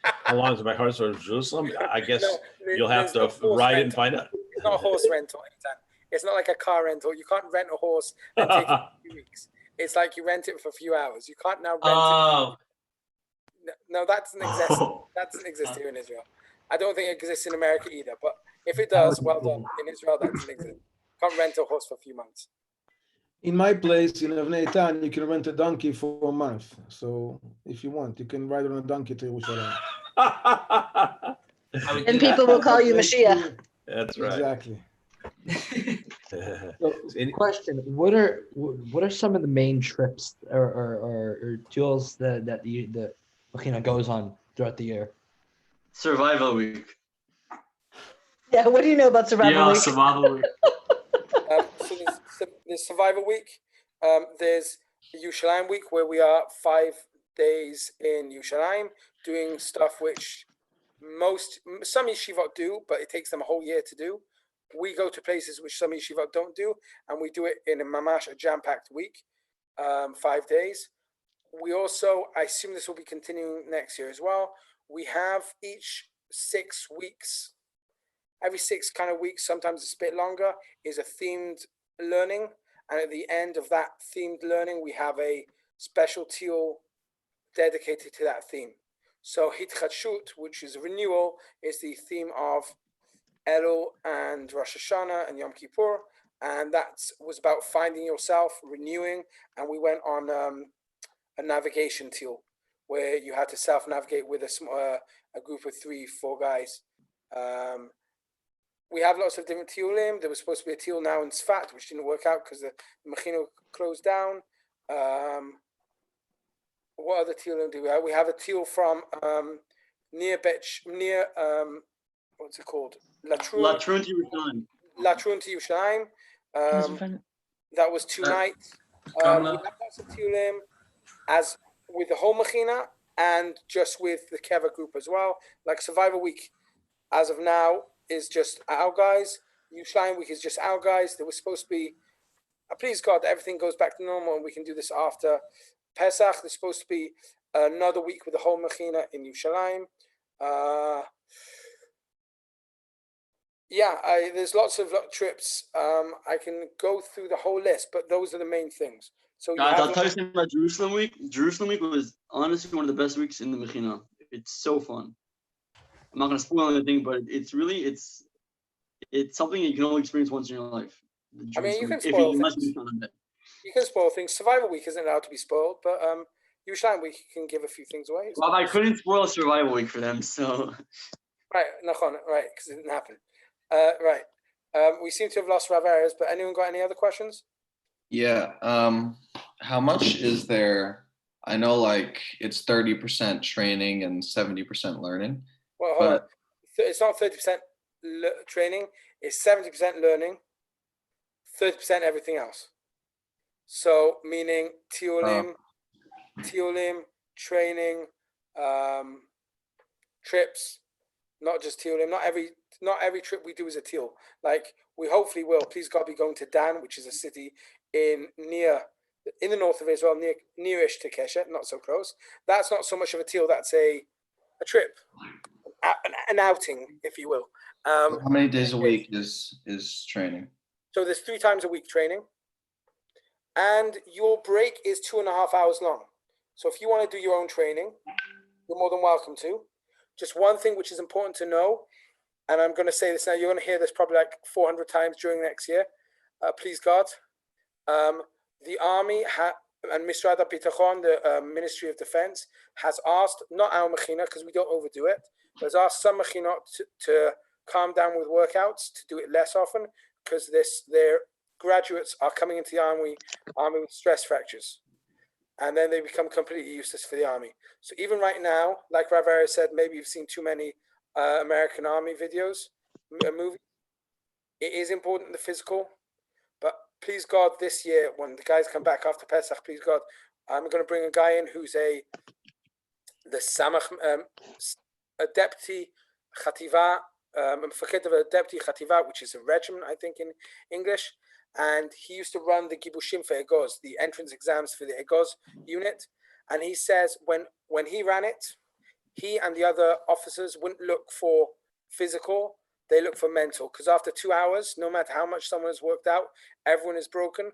How long is my horse to Jerusalem? I guess No, you'll have to there's no horse ride it and rental. find out. It's not a horse rental anytime. It's not like a car rental. You can't rent a horse and take it for a few weeks. It's like you rent it for a few hours. You can't now rent Oh. it. No, that doesn't exist. That doesn't exist here in Israel. I don't think it exists in America either. But if it does, well done. In Israel, that doesn't exist. You can't rent a horse for a few months. In my place in Avnei Tan, you can rent a donkey for a month. So if you want, you can ride on a donkey to Yerushalayim. And people will call you Mashiach. That's right. Exactly. So, question: What are some of the main trips or tools that the Mechina goes on throughout the year? Survival week. Yeah, what do you know about survival week? Survival week. So there's Survivor Week. There's Yerushalayim Week, where we are 5 days in Yerushalayim doing stuff which some yeshivot do, but it takes them a whole year to do. We go to places which some yeshivot don't do, and we do it in a jam-packed week, 5 days. We also, I assume this will be continuing next year as well. We have each 6 weeks, every 6 kind of weeks, sometimes it's a bit longer, is a themed learning. And at the end of that themed learning, we have a special teal dedicated to that theme. So Hitchadshut, which is a renewal, is the theme of Elul and Rosh Hashanah and Yom Kippur. And that was about finding yourself, renewing. And we went on a navigation teal where you had to self-navigate with a group of 3-4 guys. We have lots of different tealim. There was supposed to be a teal now in Sfat, which didn't work out because the Mechina closed down. What other tealim do we have? We have a teal from near what's it called? Latrun to Yerushalayim. Latrun to Yerushalayim. That was 2 nights. We have lots of tealim, as with the whole Mechina and just with the Keva group as well. Like Survivor Week, as of now, is just our guys. Yerushalayim Week is just our guys. There was supposed to be, please God, everything goes back to normal and we can do this after Pesach. There's supposed to be another week with the whole Mechina in Yerushalayim. There's lots of trips. I can go through the whole list, but those are the main things. So Guys, I'll tell you something about Jerusalem Week. Jerusalem Week was honestly one of the best weeks in the Mechina. It's so fun. I'm not going to spoil anything, but it's something you can only experience once in your life. I mean, you can spoil things. You can spoil things. Survival Week isn't allowed to be spoiled, but Yerushalayim Week can give a few things away. Well, I couldn't spoil Survival Week for them, so. Right, because it didn't happen. Right. We seem to have lost Rav Arias, but anyone got any other questions? Yeah. How much is there? I know like it's 30% training and 70% learning. Well, hold on. It's not 30% training. It's 70% learning, 30% everything else. So meaning teolim, training, trips, not just teolim. Not every trip we do is a teal. Like we hopefully will. Please God, be going to Dan, which is a city in the north of Israel, nearish to Keshet, not so close. That's not so much of a teal. That's a trip, an outing, if you will. How many days a week is training? So there's 3 times a week training, and your break is 2.5 hours long. So if you want to do your own training, you're more than welcome to. Just one thing which is important to know, and I'm going to say this now, you're going to hear this probably like 400 times during next year. Please God. The Army and Misrad HaBitachon, the Ministry of Defense, has asked, not our Mechina, because we don't overdo it, but has asked some Mechinot to calm down with workouts, to do it less often, because their graduates are coming into the army with stress fractures. And then they become completely useless for the army. So even right now, like Rav Arias said, maybe you've seen too many American Army videos, movies. It is important, the physical, but please God, this year, when the guys come back after Pesach, please God, I'm going to bring a guy in who's the Samach, a deputy Chativa, Mefaked of a deputy Chativa, which is a regiment, I think, in English. And he used to run the Gibushim for Egoz, the entrance exams for the Egoz unit. And he says when he ran it, he and the other officers wouldn't look for physical, they look for mental. Because after 2 hours, no matter how much someone has worked out, everyone is broken.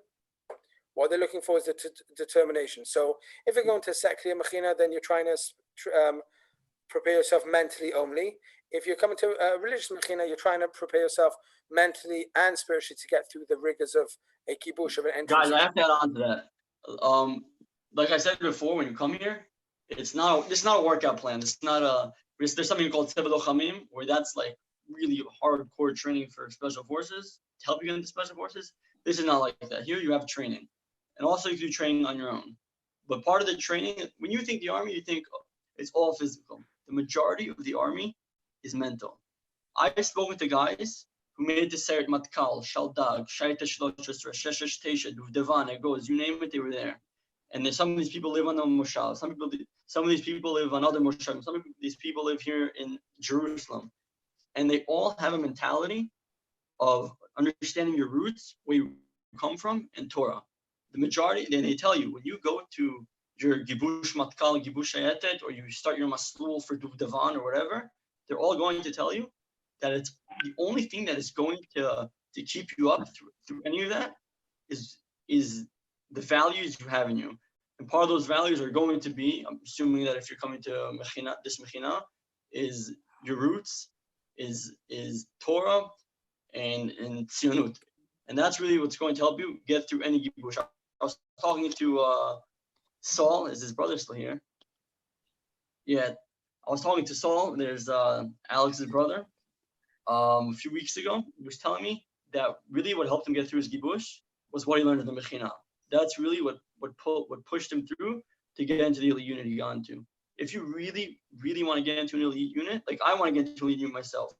What they're looking for is the determination. So if you're going to Sekliya Mechina, then you're trying to prepare yourself mentally only. If you're coming to a religious Mechina, you're trying to prepare yourself mentally and spiritually to get through the rigors of a kibush, of an entrance. Guys, I have to add on to that. Like I said before, when you come here, it's not a workout plan. It's not there's something called Teved Lochamim, where that's like really hardcore training for special forces to help you get into special forces. This is not like that. Here you have training, and also you do training on your own. But part of the training, when you think the army, you think it's all physical. The majority of the army is mental. I've spoken to guys who made the Seret Matkal, Shaldag, Shaita Shloshesra, Sheshesh Tesha, Duvdevan, it goes, you name it, they were there. And then some of these people live on the Moshav. Some of these people live on other Moshav. Some of these people live here in Jerusalem. And they all have a mentality of understanding your roots, where you come from, and Torah. The majority, then they tell you, when you go to your Gibush Matkal, Gibush Hayetet, or you start your Maslul for Duvdevan or whatever, they're all going to tell you that it's the only thing that is going to keep you up through any of that is the values you have in you. And part of those values are going to be, I'm assuming that if you're coming to Mechina, this Mechina, is your roots, is Torah and Tzionut. And that's really what's going to help you get through any Gibush. I was talking to Saul, is his brother still here? Yeah, I was talking to Saul, there's Alex's brother, a few weeks ago. He was telling me that really what helped him get through his Gibush was what he learned in the Mechina. That's really what pushed him through to get into the elite unit he got into. If you really, really want to get into an elite unit, like I want to get into an elite unit myself,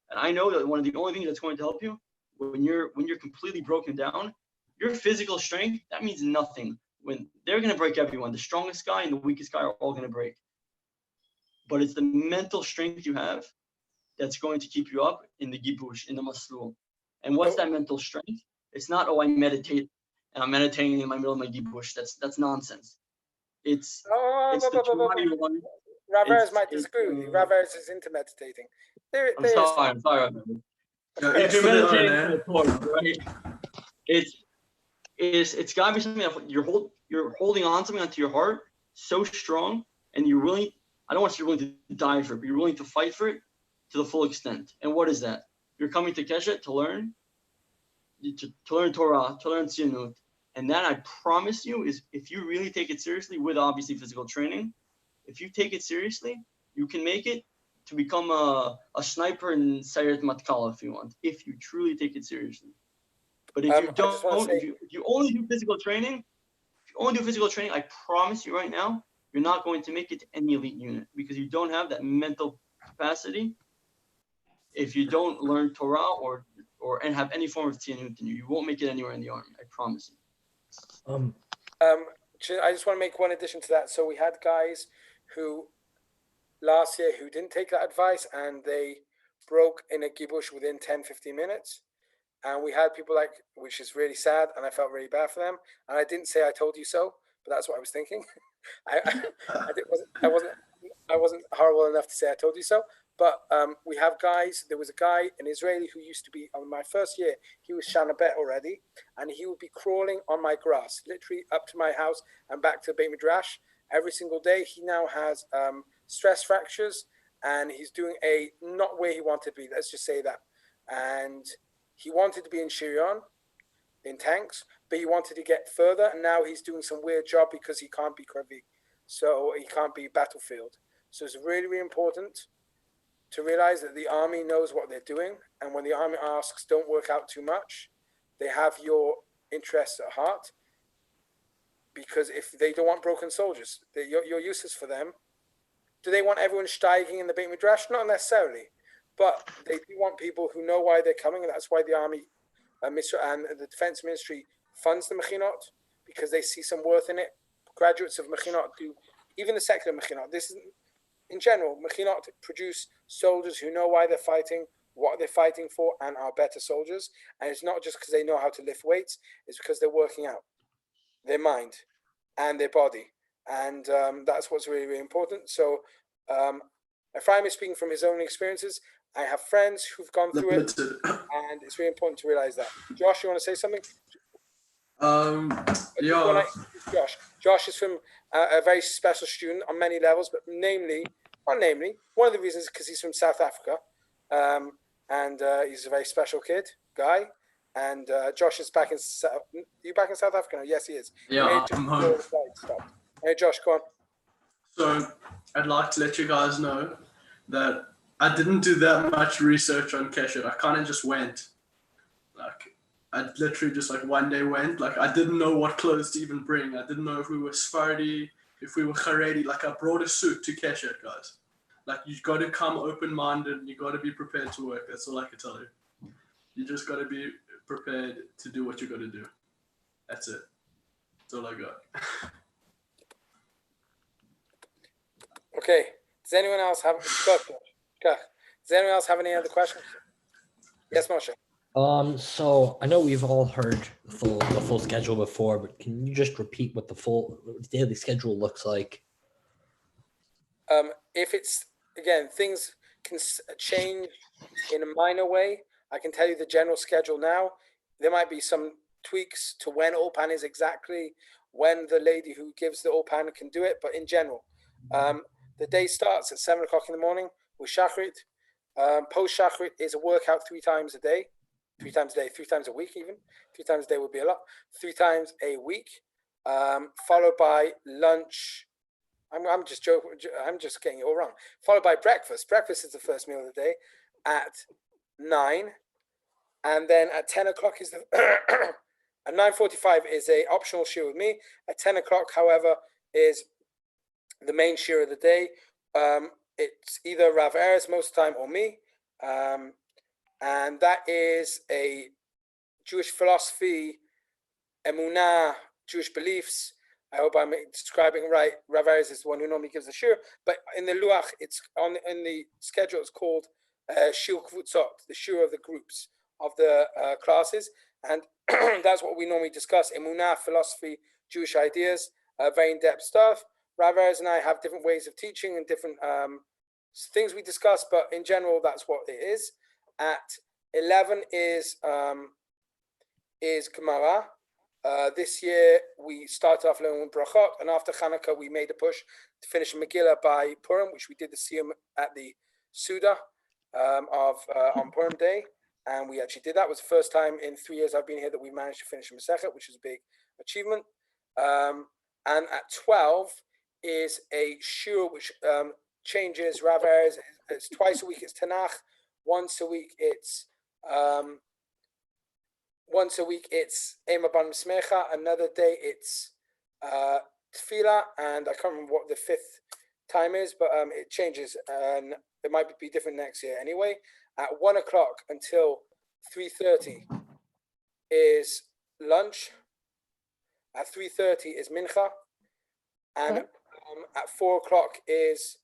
and I know that one of the only things that's going to help you when you're completely broken down, your physical strength, that means nothing. When they're going to break everyone, the strongest guy and the weakest guy are all going to break. But it's the mental strength you have that's going to keep you up in the Gibush, in the Maslul. And what's that mental strength? It's not, I meditate and I'm meditating in my middle of my Gibush. That's nonsense. It's the Torah you want. Rav might disagree with you. Rav is into meditating. I'm sorry. If you're meditating in the Torah, right? It's got to be something that you're holding on something onto your heart so strong, and you're willing. I don't want to say you're willing to die for it, but you're willing to fight for it to the full extent. And what is that? You're coming to Keshet to learn Torah, to learn Tzionut. And that, I promise you, is if you really take it seriously, with obviously physical training, if you take it seriously, you can make it to become a sniper in Sayeret Matkal if you want, if you truly take it seriously. But if you don't, if you only do physical training, I promise you right now, you're not going to make it to any elite unit because you don't have that mental capacity. If you don't learn Torah and have any form of tzionut in you, you won't make it anywhere in the army. I promise you. I just want to make one addition to that. So we had guys who last year who didn't take that advice and they broke in a Gibush within 10-15 minutes. And we had people like, which is really sad, and I felt really bad for them. And I didn't say I told you so, but that's what I was thinking. I wasn't horrible enough to say I told you so. But we have guys. There was a guy, an Israeli, who used to be on my first year. He was Shanabet already, and he would be crawling on my grass, literally up to my house and back to the Beit Midrash every single day. He now has stress fractures, and he's doing not where he wanted to be. Let's just say that. And he wanted to be in Shirion, in tanks, but he wanted to get further, and now he's doing some weird job because he can't be Kravi, so he can't be battlefield. So it's really, really important to realize that the army knows what they're doing, and when the army asks, don't work out too much, they have your interests at heart, because if they don't want broken soldiers, you're useless for them. Do they want everyone steiging in the Beit Midrash? Not necessarily, but they do want people who know why they're coming, and that's why the army and the defense ministry funds the Mechinot, because they see some worth in it. Graduates of Mechinot do, even the secular Mechinot. This is in general, Mechinot produce soldiers who know why they're fighting, what they're fighting for, and are better soldiers. And it's not just because they know how to lift weights, it's because they're working out their mind and their body. And that's what's really, really important. So Ephraim is speaking from his own experiences. I have friends who've gone through it, and it's really important to realize that. Josh, you want to say something? Yeah. Josh is from a very special student on many levels, but one of the reasons is because he's from South Africa, and he's a very special guy. And Josh is back in South Africa now? Yes, he is. Yeah, I'm home. Hey, Josh, go on. So I'd like to let you guys know that I didn't do that much research on Keshet. I kind of just went. Like, I literally just like one day went. Like, I didn't know what clothes to even bring. I didn't know if we were Sephardi, if we were Haredi. Like, I brought a suit to Keshet, guys. Like, you got to come open-minded. You got to be prepared to work. That's all I can tell you. You just got to be prepared to do what you got to do. That's it. That's all I got. Okay. Does anyone else have any other questions? Yes, Moshe. So I know we've all heard the full schedule before, but can you just repeat what the full daily schedule looks like? If it's, again, things can change in a minor way. I can tell you the general schedule now. There might be some tweaks to when Ulpan is exactly, when the lady who gives the Ulpan can do it, but in general, the day starts at 7 o'clock in the morning with Shachrit. Post Shachrit is a workout 3 times a day, 3 times a week even. 3 times a day would be a lot. 3 times a week, followed by lunch. I'm just joking. I'm just getting it all wrong. Followed by breakfast. Breakfast is the first meal of the day at 9, and then at 10 o'clock is the at 9:45 is a optional shiur with me. At 10 o'clock, however, is the main shiur of the day. It's either Rav Erez most of the time or me, and that is a Jewish philosophy, emunah, Jewish beliefs. I hope I'm describing right. Rav Erez is the one who normally gives the shiur, but in the luach, it's in the schedule. It's called shiur kvutzot, the shiur of the groups of the classes, and that's what we normally discuss: emunah, philosophy, Jewish ideas, very in-depth stuff. Rav Erez and I have different ways of teaching and different things we discuss, but in general, that's what it is. At 11 is Gemara. This year we started off learning brachot, and after Hanukkah we made a push to finish Megillah by Purim, which we did the siyum at the Suda on Purim Day, and we actually did that. It was the first time in 3 years I've been here that we managed to finish Masechet, which is a big achievement. And at 12 is a shiur which changes. Rav Erez, it's twice a week. It's Tanakh. Once a week it's Ema Ban Smecha. Another day it's Tefillah, and I can't remember what the 5th time is, but it changes, and it might be different next year anyway. At 1 o'clock until 3:30 is lunch. At 3:30 is mincha, and at 4 o'clock is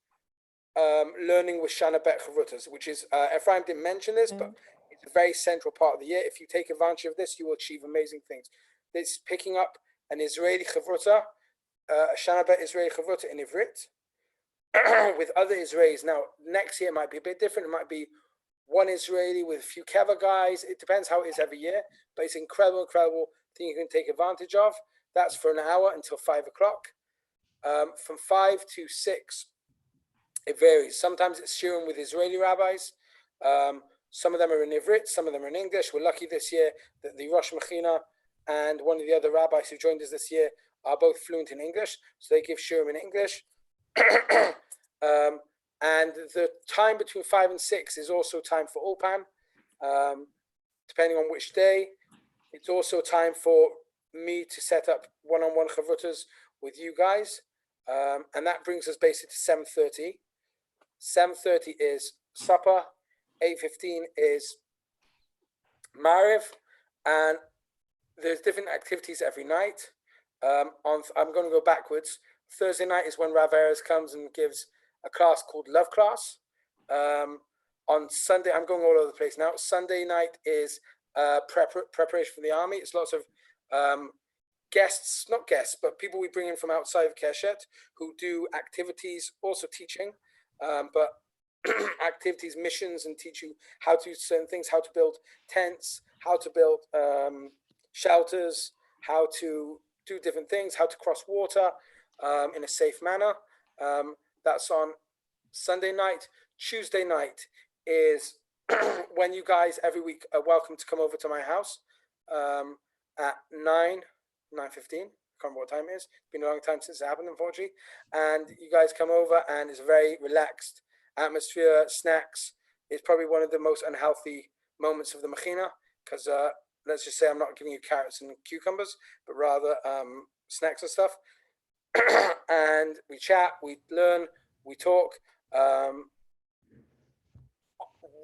learning with Shana Bet Chavrutas, which is Ephraim didn't mention this, but it's a very central part of the year. If you take advantage of this, you will achieve amazing things. It's picking up an Israeli Chavruta, a Shana Bet Israeli Chavruta in Ivrit, with other Israelis. Now, next year it might be a bit different. It might be one Israeli with a few Keva guys. It depends how it is every year, but it's incredible thing you can take advantage of. That's for an hour until 5 o'clock. From 5 to 6, it varies. Sometimes it's shiurim with Israeli rabbis. Some of them are in Ivrit, some of them are in English. We're lucky this year that the Rosh Mechina and one of the other rabbis who joined us this year are both fluent in English, so they give shiurim in English. And the time between 5 and 6 is also time for Ulpan, depending on which day. It's also time for me to set up one-on-one chavrutas with you guys, and that brings us basically to 7:30. 7:30 is supper. 8:15 is Mariv, and there's different activities every night. I'm going to go backwards. Thursday night is when Rav Erez comes and gives a class called Love Class. On Sunday, I'm going all over the place now. Sunday night is preparation for the army. It's lots of guests, not guests, but people we bring in from outside of Keshet who do activities, also teaching. but activities, missions, and teach you how to do certain things, how to build tents, how to build shelters, how to do different things, how to cross water in a safe manner. That's on Sunday night. Tuesday night is when you guys every week are welcome to come over to my house at 9:15. I can't remember what time it is. It's been a long time since it happened, unfortunately. And you guys come over, and it's a very relaxed atmosphere. Snacks. It's probably one of the most unhealthy moments of the Mechina, because let's just say I'm not giving you carrots and cucumbers, but rather snacks and stuff. And we chat, we learn, we talk.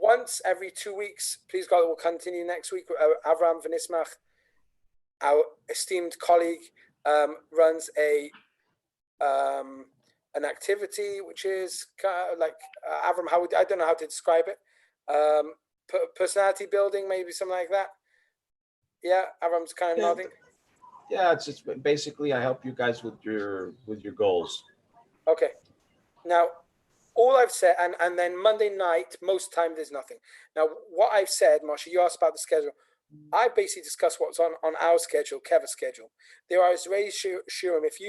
Once every 2 weeks, please God, we'll continue next week. Avram Venismach, our esteemed colleague, runs an activity which is kind of like Avram. I don't know how to describe it. Personality building, maybe something like that. Yeah, Avram's kind of nodding. Yeah, it's just basically I help you guys with your goals. Okay. Now, all I've said, and then Monday night, most time there's nothing. Now, what I've said, Moshe, you asked about the schedule. I basically discussed what's on our schedule, Keva's schedule. There are Israeli shiurim. If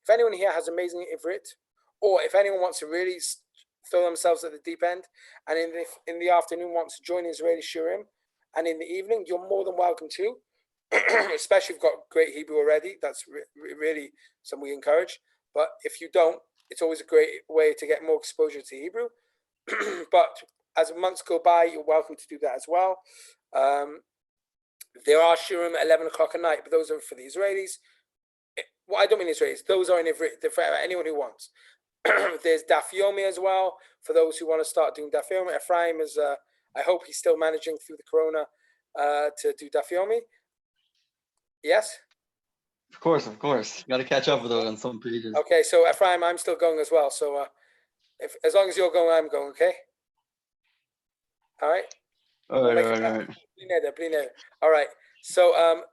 anyone here has amazing Ivrit, or if anyone wants to really throw themselves at the deep end, and in the afternoon wants to join Israeli shiurim, and in the evening, you're more than welcome to. Especially if you've got great Hebrew already. That's really something we encourage. But if you don't, it's always a great way to get more exposure to Hebrew. But as months go by, you're welcome to do that as well. There are shiurim at 11 o'clock at night, but those are for the Israelis. Well, I don't mean Israelis. Those are in Ivrit, for anyone who wants. There's Daf Yomi as well, for those who want to start doing Daf Yomi. Ephraim is, I hope he's still managing through the corona to do Daf Yomi. Yes? Of course. Got to catch up with those on some pages. Okay, so Ephraim, I'm still going as well. So as long as you're going, I'm going, okay? All right? All right. All right. So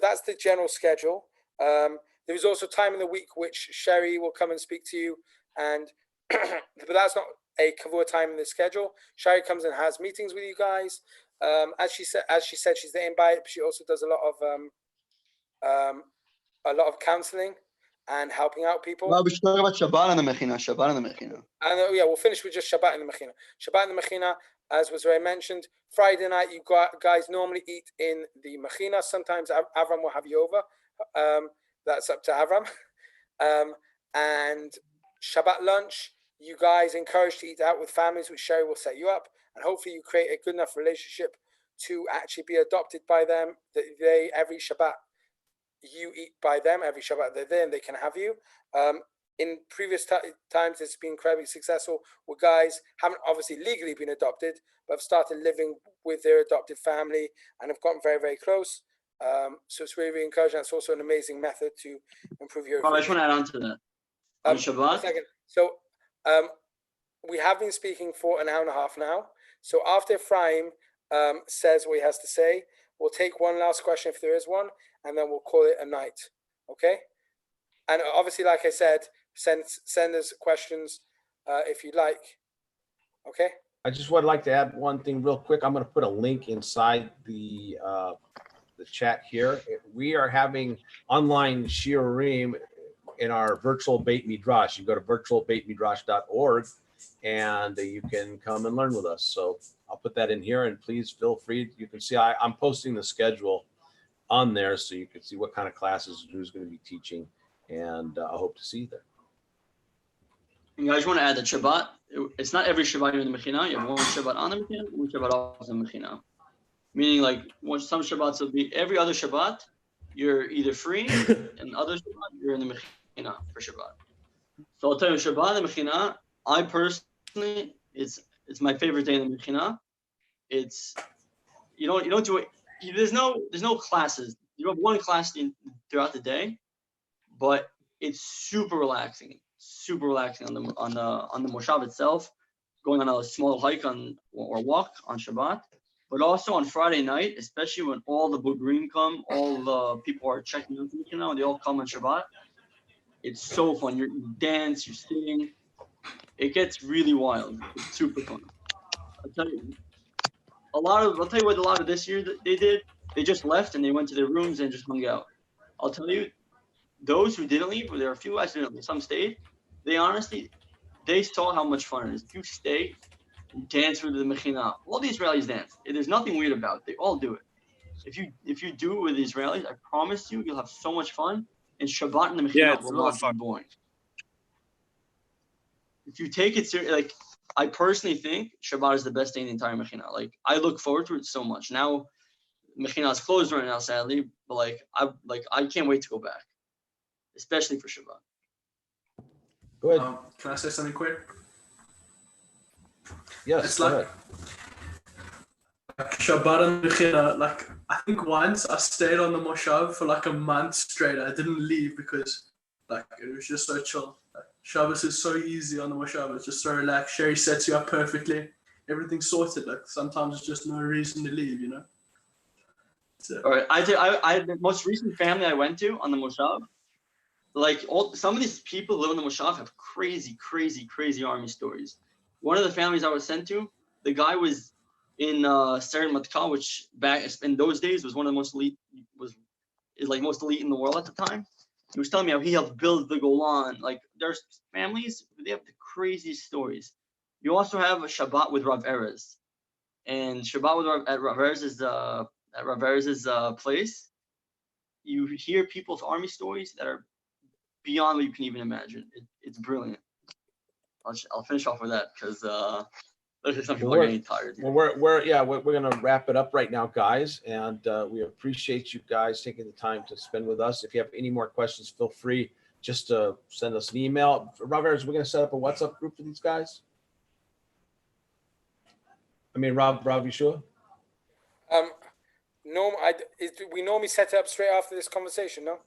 that's the general schedule. There is also time in the week which Sherry will come and speak to you, and but that's not a kavua time in the schedule. Sherry comes and has meetings with you guys. As she said, she's the invite. She also does a lot of counseling and helping out people. Well, we should talk about Shabbat and the Mechina. And we'll finish with just Shabbat and the Mechina. Shabbat and the Mechina, as was already mentioned, Friday night you guys normally eat in the Mechina. Sometimes Avram will have you over. That's up to Avram. And Shabbat lunch, you guys encouraged to eat out with families, which Sherry will set you up, and hopefully you create a good enough relationship to actually be adopted by them. That every Shabbat you eat by them, every Shabbat they're there and they can have you. In previous times, it's been incredibly successful where guys haven't obviously legally been adopted, but have started living with their adopted family and have gotten very, very close. So it's really, really encouraging. It's also an amazing method to improve your. I just want to add on to that. On Shabbat. So we have been speaking for an hour and a half now. So after Ephraim says what he has to say, we'll take one last question if there is one, and then we'll call it a night. Okay? And obviously, like I said, send us questions if you'd like. Okay? I just would like to add one thing real quick. I'm going to put a link inside the chat here. We are having online shiurim in our virtual Beit Midrash. You go to virtualbeitmidrash.org and you can come and learn with us. So I'll put that in here, and please feel free. You can see I'm posting the schedule on there so you can see what kind of classes and who's going to be teaching, and I hope to see you there. And I just want to add that Shabbat, it's not every Shabbat you're in the Mechina. You have one Shabbat on the Mechina, one Shabbat off the Mechina. Meaning, like, some Shabbats will be every other Shabbat, you're either free, and other Shabbat, you're in the Mechina for Shabbat. So I'll tell you, Shabbat and the Mechina, I personally, it's my favorite day in the Mechina. It's, you don't do it, there's no classes. You have one class throughout the day, but it's super relaxing on the Moshav itself, going on a small hike or walk on Shabbat, but also on Friday night, especially when all the Bugrim come, all the people are checking out, they all come on Shabbat. It's so fun. You dance, you sing, it gets really wild. It's super fun. I'll tell you. I'll tell you what a lot of this year they did. They just left and they went to their rooms and just hung out. I'll tell you, those who didn't leave, there are a few guys who didn't leave, some stayed. They honestly, they saw how much fun it is. If you stay, you dance with the Mechina. All the Israelis dance. There's nothing weird about it. They all do it. If you do it with the Israelis, I promise you'll have so much fun. And Shabbat in the Mechina will not be boring. If you take it seriously, like I personally think Shabbat is the best day in the entire Mechina. Like I look forward to it so much. Now Mechina is closed right now, sadly, but I can't wait to go back, especially for Shabbat. Go ahead. Can I say something quick? Yes. It's like Shabbat and Mechina. Like I think once I stayed on the Moshav for like a month straight. I didn't leave because like it was just so chill. Like, Shabbos is so easy on the Moshav. It's just so relaxed. Sherry sets you up perfectly. Everything's sorted. Like sometimes it's just no reason to leave, you know. So. All right, I the most recent family I went to on the Moshav, like some of these people who live in the Moshav have crazy army stories. One of the families I was sent to, the guy was in Seren Matkal, which back in those days was one of the most elite, most elite in the world at the time. He was telling me how he helped build the Golan. Like there's families, they have the craziest stories. You also have a Shabbat with Rav Erez, and Shabbat with Rav Erez is at Rav Erez's place. You hear people's army stories that are beyond what you can even imagine. It's brilliant. I'll finish off with that because some people are getting tired. Well, we're gonna wrap it up right now, guys, and we appreciate you guys taking the time to spend with us. If you have any more questions, feel free just to send us an email. Rav Erez, we're gonna set up a WhatsApp group for these guys. I mean, Rav Yeshua. We normally set it up straight after this conversation, no?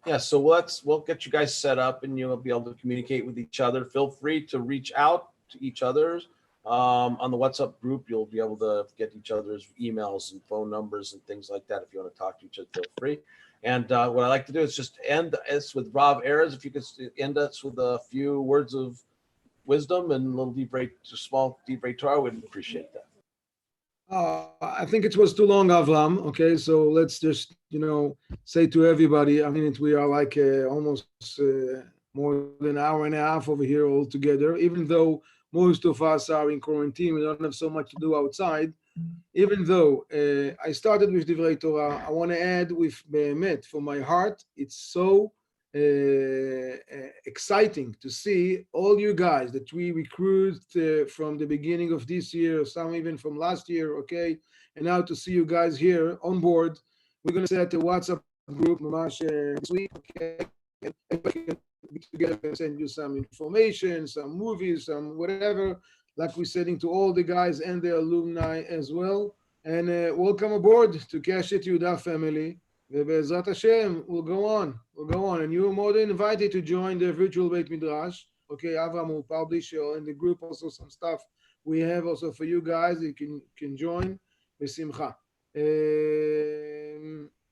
Yeah, so we'll get you guys set up and you'll be able to communicate with each other. Feel free to reach out to each other. On the WhatsApp group, you'll be able to get each other's emails and phone numbers and things like that. If you want to talk to each other, feel free. And what I like to do is just end us with Rav Erez. If you could end us with a few words of wisdom and a little small deep Torah, we'd appreciate that. I think it was too long, Avram. Okay, so let's just say to everybody. I mean, we are like almost more than an hour and a half over here all together. Even though most of us are in quarantine, we don't have so much to do outside. Even though I started with Divrei Torah, I want to add with Be'emet from my heart. It's so exciting to see all you guys that we recruit from the beginning of this year, some even from last year, okay, and now to see you guys here on board. We're going to set a WhatsApp group this week, okay, and everybody can get together and send you some information, some movies, some whatever, like we're sending to all the guys and the alumni as well. And welcome aboard to Keshet Yehuda family. Be'ezrat Hashem, we'll go on, and you're more than invited to join the virtual Beit Midrash. Okay, Avram will publish in the group also some stuff we have also for you guys. You can join with Simcha.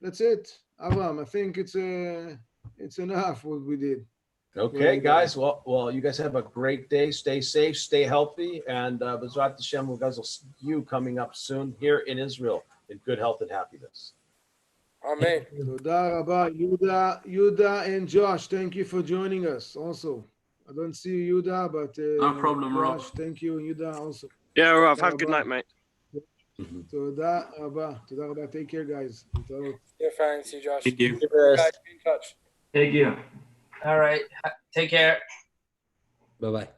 That's it, Avram. I think it's enough what we did. Okay, guys. Well, you guys have a great day. Stay safe, stay healthy, and Be'ezrat Hashem, you guys will see you coming up soon here in Israel in good health and happiness. Amen. Toda Rabba, Yuda and Josh, thank you for joining us also. I don't see you, Yuda, but no problem, Josh, Rob. thank you, and Yuda also. Yeah, Rob, have a good night, mate. Toda Rabba. Take care, guys. Yeah, fine. See you, Josh. Thank you. Guys, be in touch. Thank you. All right. Take care. Bye-bye.